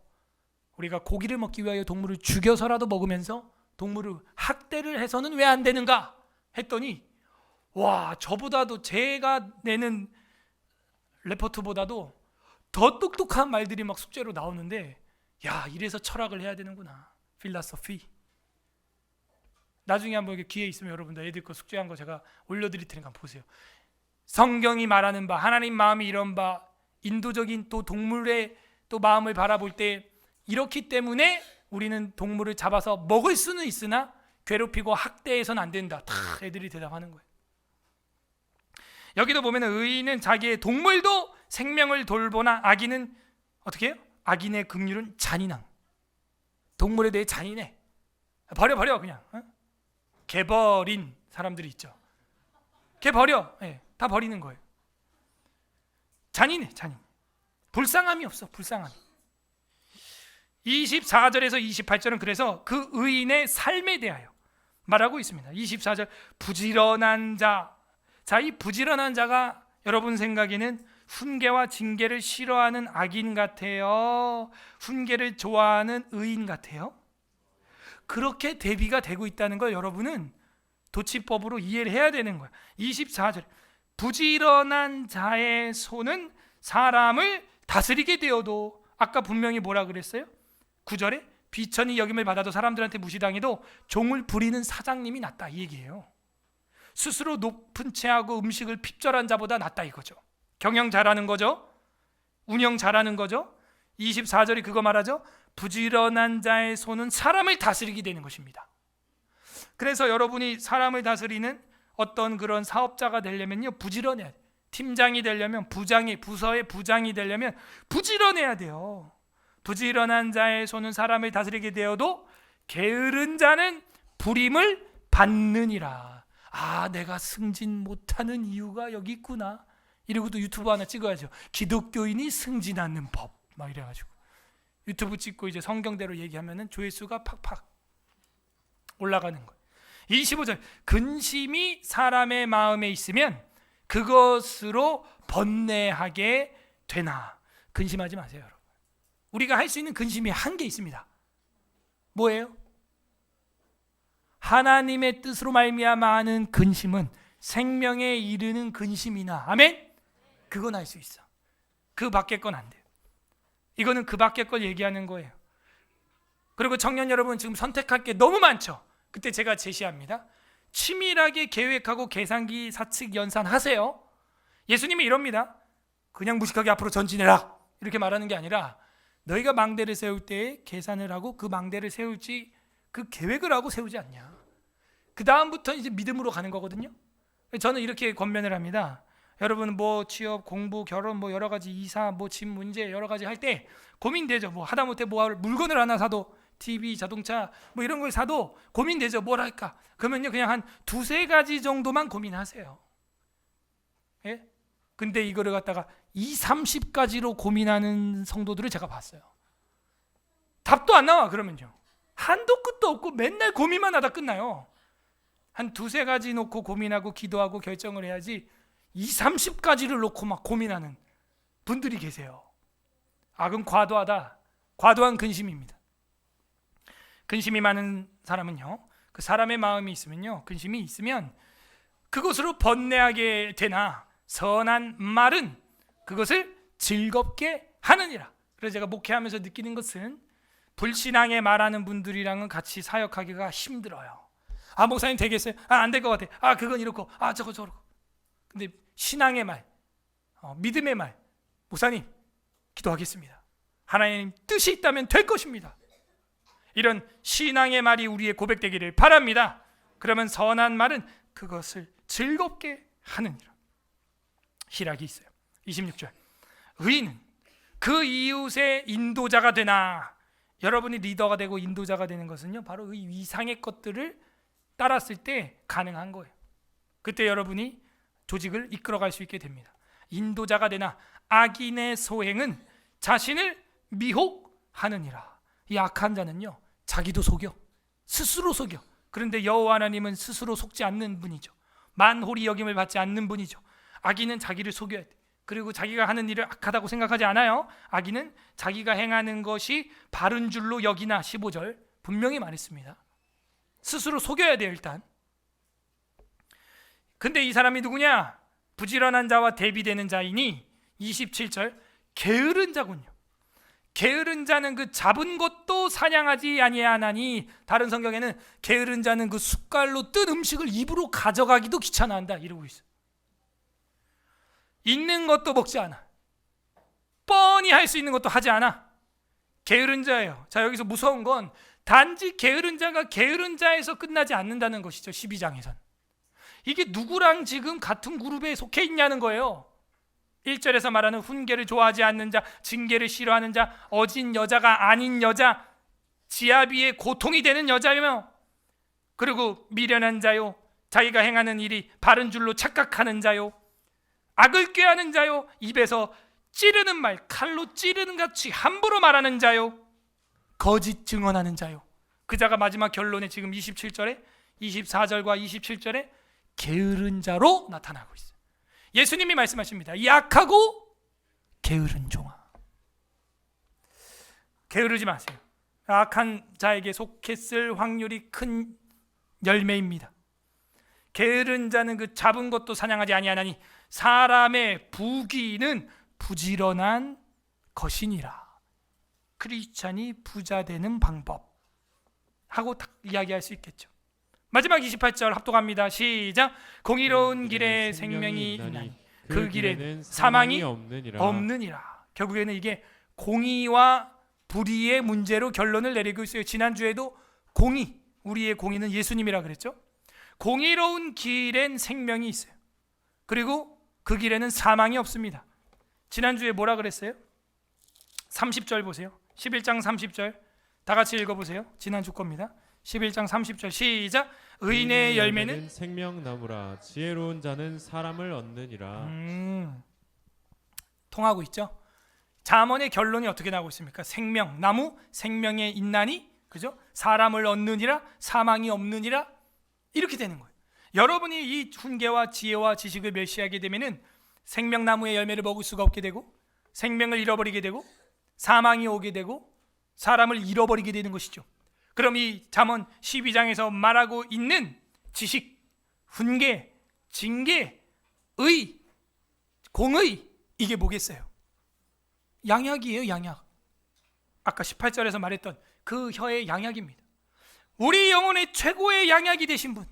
[SPEAKER 1] 우리가 고기를 먹기 위하여 동물을 죽여서라도 먹으면서 동물을 학대를 해서는 왜 안 되는가 했더니 와, 저보다도 제가 내는 레포트보다도 더 똑똑한 말들이 막 숙제로 나오는데, 야, 이래서 철학을 해야 되는구나. 필라소피. 나중에 한번 기회 있으면 여러분들 애들 거 숙제한 거 제가 올려드릴 테니까 한번 보세요. 성경이 말하는 바, 하나님 마음이 이런 바, 인도적인 또 동물의 또 마음을 바라볼 때 이렇기 때문에 우리는 동물을 잡아서 먹을 수는 있으나 괴롭히고 학대해서는 안 된다. 다 애들이 대답하는 거예요. 여기도 보면 의인은 자기의 동물도 생명을 돌보나 악인은 어떻게 해요? 악인의 긍휼은 잔인함. 동물에 대해 잔인해. 버려 그냥. 개 버린 사람들이 있죠. 개 버려. 네, 다 버리는 거예요. 잔인해. 불쌍함이 없어. 불쌍함. 24절에서 28절은 그래서 그 의인의 삶에 대하여, 말하고 있습니다. 24절 부지런한 자. 자, 이 부지런한 자가 여러분 생각에는 훈계와 징계를 싫어하는 악인 같아요? 훈계를 좋아하는 의인 같아요? 그렇게 대비가 되고 있다는 걸 여러분은 도치법으로 이해를 해야 되는 거야. 24절 부지런한 자의 손은 사람을 다스리게 되어도, 아까 분명히 뭐라 그랬어요? 9절에 비천히 여김을 받아도 사람들한테 무시당해도 종을 부리는 사장님이 낫다, 이 얘기예요. 스스로 높은 채하고 음식을 핍절한 자보다 낫다 이거죠. 경영 잘하는 거죠. 운영 잘하는 거죠. 24절이 그거 말하죠. 부지런한 자의 손은 사람을 다스리게 되는 것입니다. 그래서 여러분이 사람을 다스리는 어떤 그런 사업자가 되려면요, 부지런해야 돼요. 팀장이 되려면, 부서의 부장이 되려면 부지런해야 돼요. 부지런한 자의 손은 사람을 다스리게 되어도 게으른 자는 부림을 받느니라. 아, 내가 승진 못하는 이유가 여기 있구나. 이러고 또 유튜브 하나 찍어야죠. 기독교인이 승진하는 법, 막 이래가지고 유튜브 찍고 이제 성경대로 얘기하면은 조회수가 팍팍 올라가는 거예요. 25절 근심이 사람의 마음에 있으면 그것으로 번뇌하게 되나. 근심하지 마세요, 여러분. 우리가 할 수 있는 근심이 한 개 있습니다. 뭐예요? 하나님의 뜻으로 말미암아 하는 근심은 생명에 이르는 근심이나, 아멘? 그건 할 수 있어. 그 밖에 건 안 돼요. 이거는 그 밖에 걸 얘기하는 거예요. 그리고 청년 여러분, 지금 선택할 게 너무 많죠. 그때 제가 제시합니다. 치밀하게 계획하고 계산기 사측 연산하세요. 예수님이 이럽니다. 그냥 무식하게 앞으로 전진해라, 이렇게 말하는 게 아니라 너희가 망대를 세울 때 계산을 하고 그 망대를 세울지 그 계획을 하고 세우지 않냐. 그 다음부터 이제 믿음으로 가는 거거든요. 저는 이렇게 권면을 합니다. 여러분 뭐 취업, 공부, 결혼, 뭐 여러 가지 이사, 뭐 집 문제 여러 가지 할 때 고민되죠. 뭐 하다못해 뭐 물건을 하나 사도, TV, 자동차 뭐 이런 걸 사도 고민되죠. 뭘 할까? 그러면요, 그냥 한 두세 가지 정도만 고민하세요. 예? 근데 이거를 갖다가 20-30가지로 고민하는 성도들을 제가 봤어요. 답도 안 나와. 그러면요, 한도 끝도 없고 맨날 고민만 하다 끝나요. 한 두세 가지 놓고 고민하고 기도하고 결정을 해야지 20-30가지를 놓고 막 고민하는 분들이 계세요. 아, 그럼 과도한 근심입니다. 근심이 많은 사람은요, 그 사람의 마음이 있으면요, 근심이 있으면 그것으로 번뇌하게 되나 선한 말은 그것을 즐겁게 하느니라. 그래서 제가 목회하면서 느끼는 것은 불신앙에 말하는 분들이랑은 같이 사역하기가 힘들어요. 아, 목사님 되겠어요? 아, 안 될 것 같아. 아, 그건 이렇고, 아, 저거 저렇고. 근데 신앙의 말, 믿음의 말, 목사님 기도하겠습니다. 하나님 뜻이 있다면 될 것입니다. 이런 신앙의 말이 우리의 고백되기를 바랍니다. 그러면 선한 말은 그것을 즐겁게 하느니라. 희락이 있어요. 26절 의인은 그 이웃의 인도자가 되나. 여러분이 리더가 되고 인도자가 되는 것은요, 바로 이 위상의 것들을 따랐을 때 가능한 거예요. 그때 여러분이 조직을 이끌어갈 수 있게 됩니다. 인도자가 되나 악인의 소행은 자신을 미혹하느니라. 이 악한 자는요, 자기도 속여, 스스로 속여. 그런데 여호와 하나님은 스스로 속지 않는 분이죠. 만홀히 여김을 받지 않는 분이죠. 악인은 자기를 속여야 돼. 그리고 자기가 하는 일을 악하다고 생각하지 않아요. 악인은 자기가 행하는 것이 바른 줄로 여기나. 15절 분명히 말했습니다. 스스로 속여야 돼요, 일단. 근데 이 사람이 누구냐? 부지런한 자와 대비되는 자이니 27절 게으른 자군요. 게으른 자는 그 잡은 것도 사냥하지 아니하나니. 다른 성경에는 게으른 자는 그 숟갈로 뜬 음식을 입으로 가져가기도 귀찮아한다, 이러고 있어요. 있는 것도 먹지 않아. 뻔히 할 수 있는 것도 하지 않아. 게으른 자예요. 자, 여기서 무서운 건 단지 게으른 자가 게으른 자에서 끝나지 않는다는 것이죠. 12장에선 이게 누구랑 지금 같은 그룹에 속해 있냐는 거예요. 1절에서 말하는 훈계를 좋아하지 않는 자, 징계를 싫어하는 자, 어진 여자가 아닌 여자, 지아비의 고통이 되는 여자며, 그리고 미련한 자요, 자기가 행하는 일이 바른 줄로 착각하는 자요, 악을 꾀하는 자요, 입에서 찌르는 말, 칼로 찌르는 같이 함부로 말하는 자요, 거짓 증언하는 자요. 그 자가 마지막 결론에 지금 27절에 24절과 27절에 게으른 자로 나타나고 있어요. 예수님이 말씀하십니다. 약하고 게으른 종아, 게으르지 마세요. 악한 자에게 속했을 확률이 큰 열매입니다. 게으른 자는 그 잡은 것도 사냥하지 아니하나니 사람의 부귀는 부지런한 것이니라. 크리스찬이 부자 되는 방법 하고 딱 이야기할 수 있겠죠. 마지막 28절 합독합니다. 시작. 공의로운 길에 생명이 있나니 그 길에는 사망이 없느니라. 결국에는 이게 공의와 불의의 문제로 결론을 내리고 있어요. 지난주에도 공의, 우리의 공의는 예수님이라 그랬죠. 공의로운 길엔 생명이 있어요. 그리고 그 길에는 사망이 없습니다. 지난주에 뭐라 그랬어요? 30절 보세요. 11장 30절 다 같이 읽어보세요. 지난주 겁니다. 11장 30절 시작. 의인의 열매는
[SPEAKER 2] 생명나무라. 지혜로운 자는 사람을 얻느니라.
[SPEAKER 1] 통하고 있죠. 잠언의 결론이 어떻게 나오고 있습니까? 생명나무, 생명에 있나니, 그죠? 사람을 얻느니라, 사망이 없느니라, 이렇게 되는 거예요. 여러분이 이 훈계와 지혜와 지식을 멸시하게 되면은 생명나무의 열매를 먹을 수가 없게 되고, 생명을 잃어버리게 되고, 사망이 오게 되고, 사람을 잃어버리게 되는 것이죠. 그럼 이 잠언 12장에서 말하고 있는 지식, 훈계, 징계, 의, 공의, 이게 뭐겠어요? 양약이에요. 양약. 아까 18절에서 말했던 그 혀의 양약입니다. 우리 영혼의 최고의 양약이 되신 분,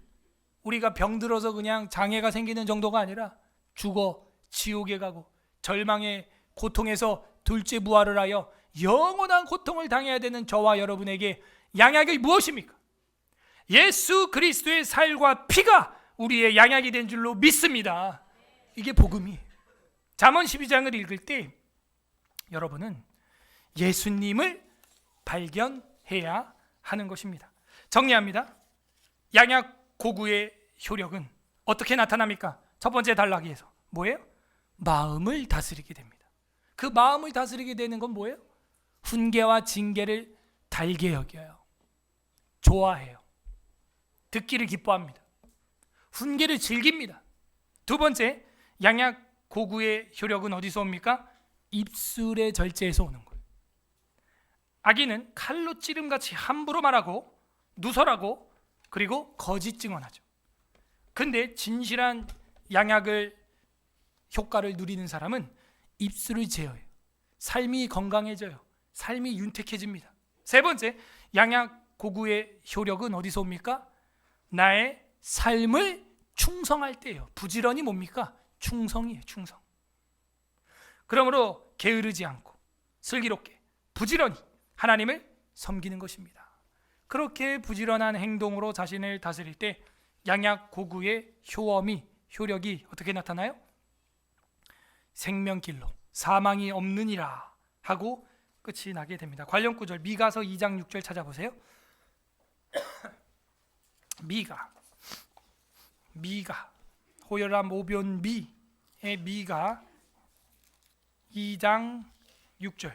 [SPEAKER 1] 우리가 병들어서 그냥 장애가 생기는 정도가 아니라 죽어 지옥에 가고 절망의 고통에서 둘째 부활을 하여 영원한 고통을 당해야 되는 저와 여러분에게 양약이 무엇입니까? 예수 그리스도의 살과 피가 우리의 양약이 된 줄로 믿습니다. 이게 복음이에요. 잠언 12장을 읽을 때 여러분은 예수님을 발견해야 하는 것입니다. 정리합니다. 양약 고구의 효력은 어떻게 나타납니까? 첫 번째 단락에서 뭐예요? 마음을 다스리게 됩니다. 그 마음을 다스리게 되는 건 뭐예요? 훈계와 징계를 달게 여겨요. 좋아해요. 듣기를 기뻐합니다. 훈계를 즐깁니다. 두 번째, 양약 고구의 효력은 어디서 옵니까? 입술의 절제에서 오는 거예요. 악인은 칼로 찌름같이 함부로 말하고 누설하고 그리고 거짓 증언하죠. 근데 진실한 양약을 효과를 누리는 사람은 입술을 제어해요. 삶이 건강해져요. 삶이 윤택해집니다. 세 번째, 양약 고구의 효력은 어디서 옵니까? 나의 삶을 충성할 때예요. 부지런히 뭡니까? 충성이에요. 충성. 그러므로 게으르지 않고 슬기롭게 부지런히 하나님을 섬기는 것입니다. 그렇게 부지런한 행동으로 자신을 다스릴 때 양약 고구의 효력이 어떻게 나타나요? 생명길로 사망이 없느니라 하고 끝이 나게 됩니다. 관련 구절 미가서 2장 6절 찾아보세요. 미가 호요람 오변 미의 미가 2장 6절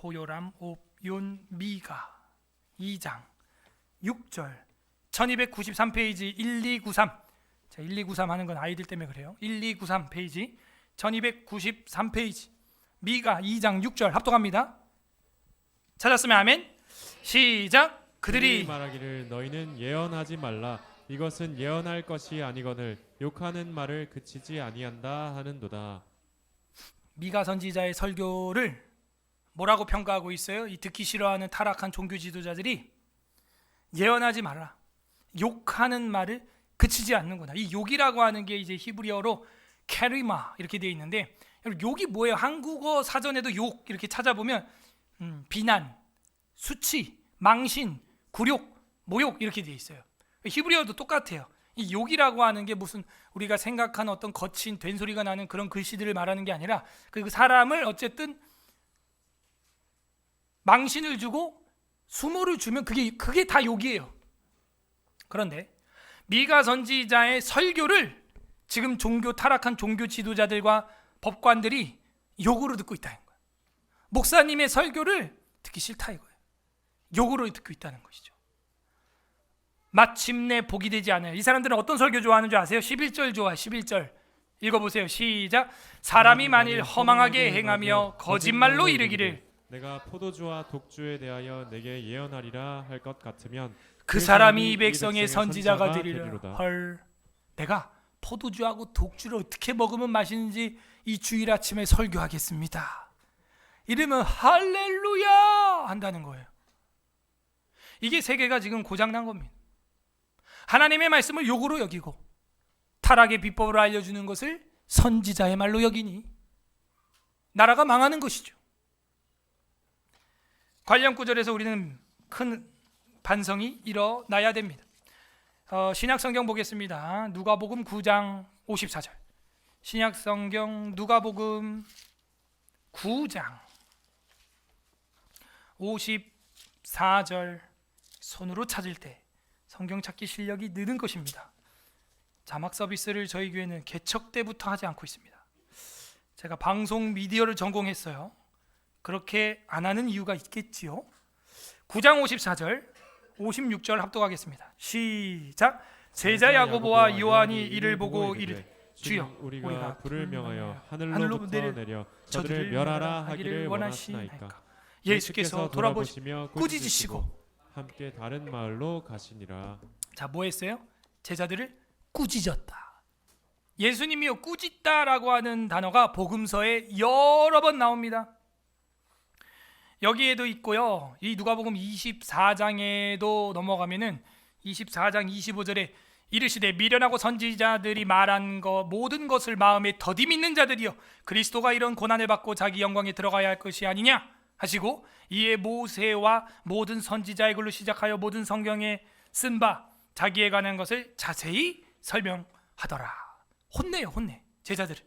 [SPEAKER 1] 호요람 오변 미가 2장 6절 1293페이지 1293 자, 1293 하는 건 아이들 때문에 그래요. 1293 페이지 1293페이지 미가 2장 6절 합독합니다. 찾았으면 아멘. 시작. 그들이
[SPEAKER 2] 말하기를 너희는 예언하지 말라. 이것은 예언할 것이 아니거늘 욕하는 말을 그치지 아니한다 하는도다.
[SPEAKER 1] 미가 선지자의 설교를 뭐라고 평가하고 있어요? 이 듣기 싫어하는 타락한 종교 지도자들이 예언하지 말라. 욕하는 말을 그치지 않는구나. 이 욕이라고 하는 게 이제 히브리어로 캐리마 이렇게 되어 있는데 욕이 뭐예요? 한국어 사전에도 욕 이렇게 찾아보면 비난, 수치, 망신, 굴욕, 모욕 이렇게 되어 있어요. 히브리어도 똑같아요. 이 욕이라고 하는 게 무슨 우리가 생각하는 어떤 거친 된소리가 나는 그런 글씨들을 말하는 게 아니라 그 사람을 어쨌든 망신을 주고 수모를 주면 그게 다 욕이에요. 그런데 미가 선지자의 설교를 지금 타락한 종교 지도자들과 법관들이 욕으로 듣고 있다는 거예요. 목사님의 설교를 듣기 싫다 이거예요. 욕으로 듣고 있다는 것이죠. 마침내 복이 되지 않아요. 이 사람들은 어떤 설교 좋아하는 줄 아세요? 11절 좋아. 11절 읽어보세요. 시작. 사람이 만일 허망하게 행하며 거짓말로 이르기를
[SPEAKER 2] 내가 포도주와 독주에 대하여 내게 예언하리라 할 것 같으면
[SPEAKER 1] 그 사람이 이 백성의 선지자가 되리라. 헐, 내가 포도주하고 독주를 어떻게 먹으면 맛있는지 이 주일 아침에 설교하겠습니다. 이러면 할렐루야 한다는 거예요. 이게 세계가 지금 고장난 겁니다. 하나님의 말씀을 욕으로 여기고 타락의 비법을 알려주는 것을 선지자의 말로 여기니 나라가 망하는 것이죠. 관련 구절에서 우리는 큰 반성이 일어나야 됩니다. 신약성경 보겠습니다. 누가복음 9장 54절. 신약성경 누가복음 9장 54절. 손으로 찾을 때 성경 찾기 실력이 느는 것입니다. 자막 서비스를 저희 교회는 개척 때부터 하지 않고 있습니다. 제가 방송 미디어를 전공했어요. 그렇게 안 하는 이유가 있겠지요. 9장 54절 56절 합독하겠습니다. 시작. 제자 야고보와 요한이 이를 보고 이르되 주여
[SPEAKER 2] 우리가 불을 명하여 하늘로부터 내려 저들을 멸하라 하기를 원하시나이까.
[SPEAKER 1] 예수께서 돌아보시며 꾸짖으시고
[SPEAKER 2] 함께 다른 마을로 가시니라.
[SPEAKER 1] 자, 뭐 했어요? 제자들을 꾸짖었다. 예수님이요 꾸짖다라고 하는 단어가 복음서에 여러 번 나옵니다. 여기에도 있고요. 이 누가복음 24장에도 넘어가면은 24장 25절에 이르시되 미련하고 선지자들이 말한 것 모든 것을 마음에 더디 믿는 자들이여 그리스도가 이런 고난을 받고 자기 영광에 들어가야 할 것이 아니냐 하시고 이에 모세와 모든 선지자의 글로 시작하여 모든 성경에 쓴 바 자기에 관한 것을 자세히 설명하더라. 혼내요, 혼내 제자들을.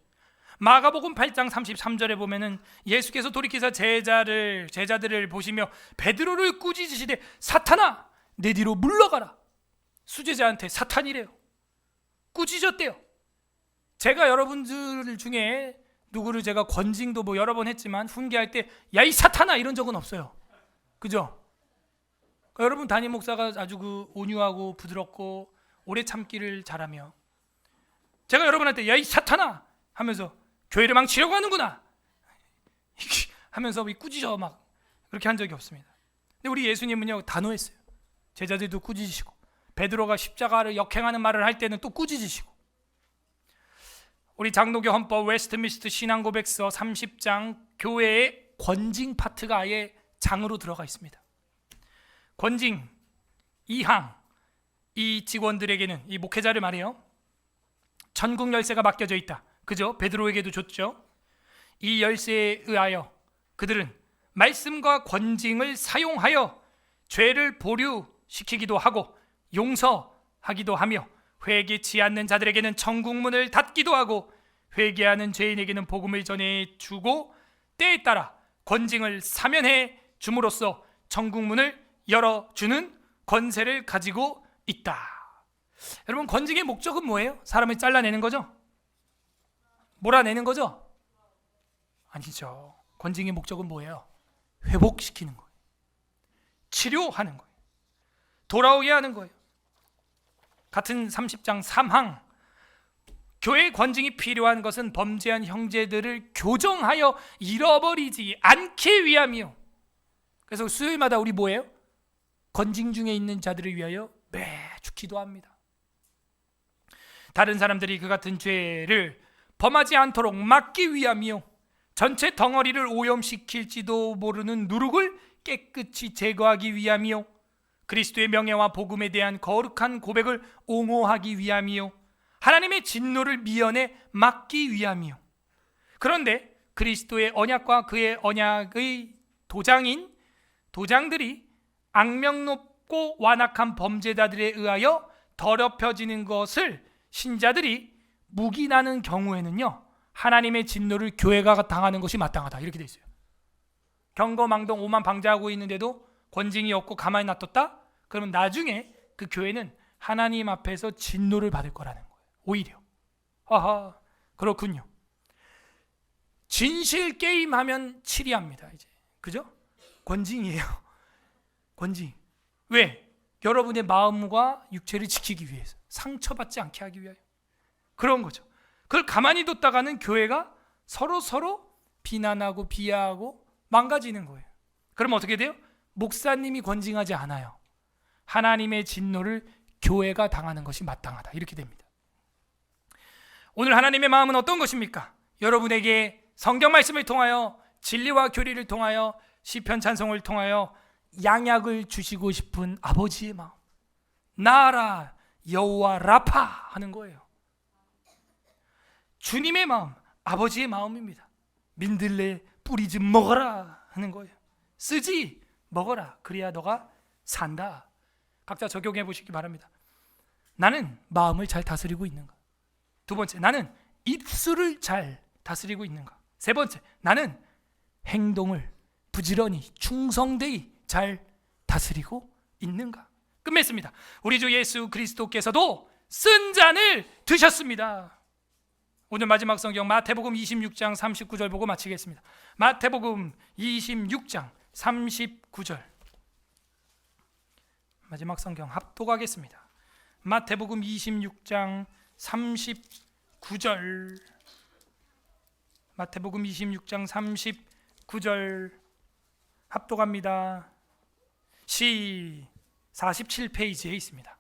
[SPEAKER 1] 마가복음 8장 33절에 보면은 예수께서 돌이키사 제자들을 보시며 베드로를 꾸짖으시되 사탄아 내 뒤로 물러가라. 수제자한테 사탄이래요. 꾸짖었대요. 제가 여러분들 중에 누구를 제가 권징도 뭐 여러 번 했지만 훈계할 때 야 이 사탄아 이런 적은 없어요. 그죠? 그러니까 여러분 담임 목사가 아주 그 온유하고 부드럽고 오래 참기를 잘하며 제가 여러분한테 야 이 사탄아 하면서 교회를 망치려고 하는구나 하면서 꾸짖어 막 그렇게 한 적이 없습니다. 근데 우리 예수님은요 단호했어요. 제자들도 꾸짖으시고 베드로가 십자가를 역행하는 말을 할 때는 또 꾸짖으시고 우리 장로교 헌법 웨스트민스터 신앙고백서 30장 교회의 권징 파트가 아예 장으로 들어가 있습니다. 권징 2항 이 직원들에게는 이 목회자를 말해요. 천국 열쇠가 맡겨져 있다. 그죠? 베드로에게도 줬죠. 이 열쇠에 의하여 그들은 말씀과 권징을 사용하여 죄를 보류시키기도 하고 용서하기도 하며 회개치 않는 자들에게는 천국문을 닫기도 하고 회개하는 죄인에게는 복음을 전해주고 때에 따라 권징을 사면해 줌으로써 천국문을 열어주는 권세를 가지고 있다. 여러분 권징의 목적은 뭐예요? 사람을 잘라내는 거죠? 몰아내는 거죠? 아니죠. 권징의 목적은 뭐예요? 회복시키는 거예요. 치료하는 거예요. 돌아오게 하는 거예요. 같은 30장 3항 교회의 권징이 필요한 것은 범죄한 형제들을 교정하여 잃어버리지 않기 위함이요. 그래서 수요일마다 우리 뭐예요? 권징 중에 있는 자들을 위하여 매주 기도합니다. 다른 사람들이 그 같은 죄를 범하지 않도록 막기 위함이요. 전체 덩어리를 오염시킬지도 모르는 누룩을 깨끗이 제거하기 위함이요. 그리스도의 명예와 복음에 대한 거룩한 고백을 옹호하기 위함이요. 하나님의 진노를 미연에 막기 위함이요. 그런데 그리스도의 언약과 그의 언약의 도장들이 악명 높고 완악한 범죄자들에 의하여 더럽혀지는 것을 신자들이 묵인하는 경우에는요 하나님의 진노를 교회가 당하는 것이 마땅하다 이렇게 돼 있어요. 경거망동 오만 방자하고 있는데도 권징이 없고 가만히 놔뒀다? 그러면 나중에 그 교회는 하나님 앞에서 진노를 받을 거라는 거예요. 오히려 아하 그렇군요. 진실 게임 하면 치리합니다. 이제 그죠? 권징이에요. 권징. 왜? 여러분의 마음과 육체를 지키기 위해서, 상처받지 않게 하기 위하여 그런 거죠. 그걸 가만히 뒀다가는 교회가 서로 비난하고 비하하고 망가지는 거예요. 그럼 어떻게 돼요? 목사님이 권징하지 않아요. 하나님의 진노를 교회가 당하는 것이 마땅하다, 이렇게 됩니다. 오늘 하나님의 마음은 어떤 것입니까? 여러분에게 성경 말씀을 통하여, 진리와 교리를 통하여, 시편 찬송을 통하여 양약을 주시고 싶은 아버지의 마음, 나아라 여호와 라파 하는 거예요. 주님의 마음, 아버지의 마음입니다. 민들레 뿌리 좀 먹어라 하는 거예요. 쓰지 먹어라, 그래야 너가 산다. 각자 적용해 보시기 바랍니다. 나는 마음을 잘 다스리고 있는가? 두 번째, 나는 입술을 잘 다스리고 있는가? 세 번째, 나는 행동을 부지런히 충성되이 잘 다스리고 있는가? 끝맺습니다. 우리 주 예수 그리스도께서도 쓴 잔을 드셨습니다. 오늘 마지막 성경 마태복음 26장 39절 보고 마치겠습니다. 마태복음 26장 39절, 마지막 성경 합독하겠습니다. 마태복음 26장 39절, 마태복음 26장 39절 합독합니다. 47페이지에 있습니다.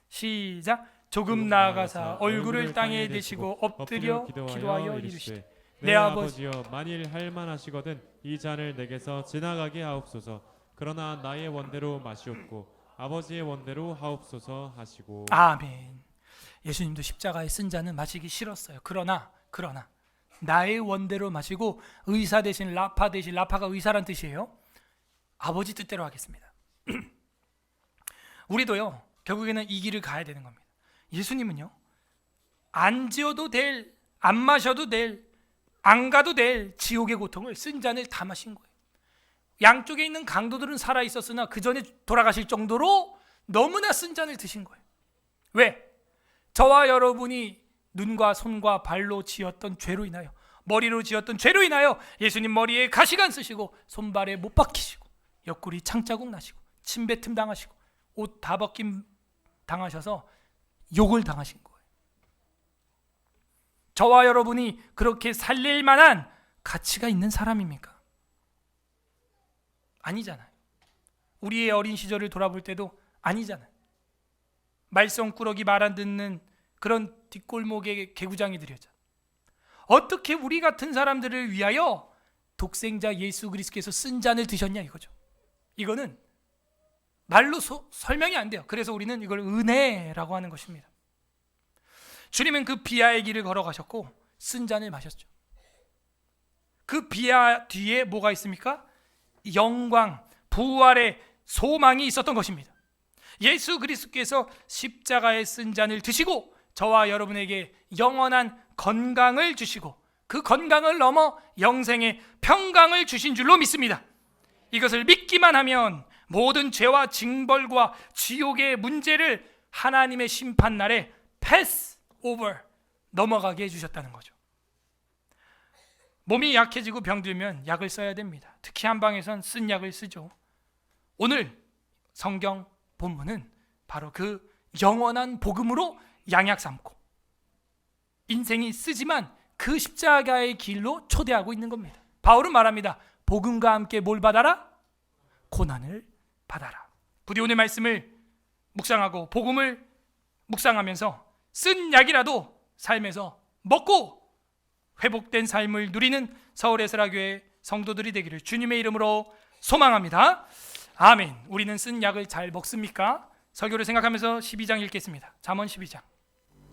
[SPEAKER 1] 시작. 조금 나아가사 얼굴을 땅에 대시고 엎드려 기도하여 이르시되, 내 아버지여, 만일 할만하시거든 이 잔을 내게서 지나가게 하옵소서. 그러나 나의 원대로 마시옵고 아버지의 원대로 하옵소서 하시고. 아멘. 예수님도 십자가에 쓴 잔은 마시기 싫었어요. 그러나 나의 원대로 마시고, 의사 대신 라파 대신, 라파가 의사란 뜻이에요. 아버지 뜻대로 하겠습니다. 우리도요, 결국에는 이 길을 가야 되는 겁니다. 예수님은요, 안 지어도 될, 안 마셔도 될, 안 가도 될 지옥의 고통을 쓴 잔을 다 마신 거예요. 양쪽에 있는 강도들은 살아 있었으나 그 전에 돌아가실 정도로 너무나 쓴 잔을 드신 거예요. 왜? 저와 여러분이 눈과 손과 발로 지었던 죄로 인하여, 머리로 지었던 죄로 인하여 예수님 머리에 가시관 쓰시고, 손발에 못 박히시고, 옆구리 창자국 나시고, 침뱉음 당하시고, 옷 다 벗김 당하셔서 욕을 당하신 거예요. 저와 여러분이 그렇게 살릴 만한 가치가 있는 사람입니까? 아니잖아요. 우리의 어린 시절을 돌아볼 때도 아니잖아요. 말썽꾸러기 말 안 듣는 그런 뒷골목의 개구장이들이었잖아요. 어떻게 우리 같은 사람들을 위하여 독생자 예수 그리스도께서 쓴 잔을 드셨냐, 이거죠. 이거는 말로 설명이 안 돼요. 그래서 우리는 이걸 은혜라고 하는 것입니다. 주님은 그 비아의 길을 걸어가셨고 쓴 잔을 마셨죠. 그 비아 뒤에 뭐가 있습니까? 영광, 부활의 소망이 있었던 것입니다. 예수 그리스도께서 십자가에 쓴 잔을 드시고 저와 여러분에게 영원한 건강을 주시고, 그 건강을 넘어 영생의 평강을 주신 줄로 믿습니다. 이것을 믿기만 하면 모든 죄와 징벌과 지옥의 문제를 하나님의 심판날에 패스 오버, 넘어가게 해주셨다는 거죠. 몸이 약해지고 병들면 약을 써야 됩니다. 특히 한방에선 쓴 약을 쓰죠. 오늘 성경 본문은 바로 그 영원한 복음으로 양약 삼고, 인생이 쓰지만 그 십자가의 길로 초대하고 있는 겁니다. 바울은 말합니다. 복음과 함께 뭘 받아라? 고난을 받아라. 부디 오늘 말씀을 묵상하고 복음을 묵상하면서 쓴 약이라도 삶에서 먹고 회복된 삶을 누리는 서울에스라교회 성도들이 되기를 주님의 이름으로 소망합니다. 아멘. 우리는 쓴 약을 잘 먹습니까? 설교를 생각하면서 12장 읽겠습니다. 잠언 12장.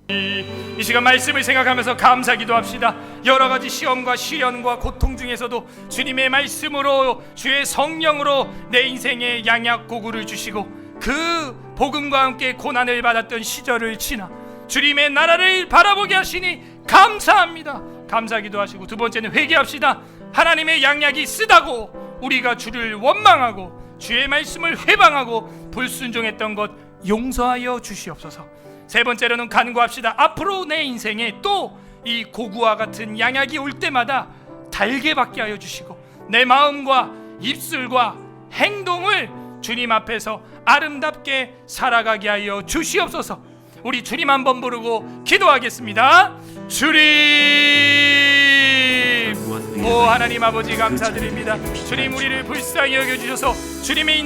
[SPEAKER 1] 이 시간 말씀을 생각하면서 감사기도 합시다. 여러 가지 시험과 시련과 고통 중에서도 주님의 말씀으로, 주의 성령으로 내 인생에 양약고구를 주시고 그 복음과 함께 고난을 받았던 시절을 지나 주님의 나라를 바라보게 하시니 감사합니다. 감사기도 하시고, 두 번째는 회개합시다. 하나님의 양약이 쓰다고 우리가 주를 원망하고 주의 말씀을 회방하고 불순종했던 것 용서하여 주시옵소서. 세 번째로는 간구합시다. 앞으로 내 인생에 또 이 고구와 같은 양약이 올 때마다 달게 받게 하여 주시고 내 마음과 입술과 행동을 주님 앞에서 아름답게 살아가게 하여 주시옵소서. 우리 주님 한번 부르고 기도하겠습니다. 주님, 오 하나님 아버지 감사드립니다. 주님, 우리를 불쌍히 여겨주셔서 주님의 있는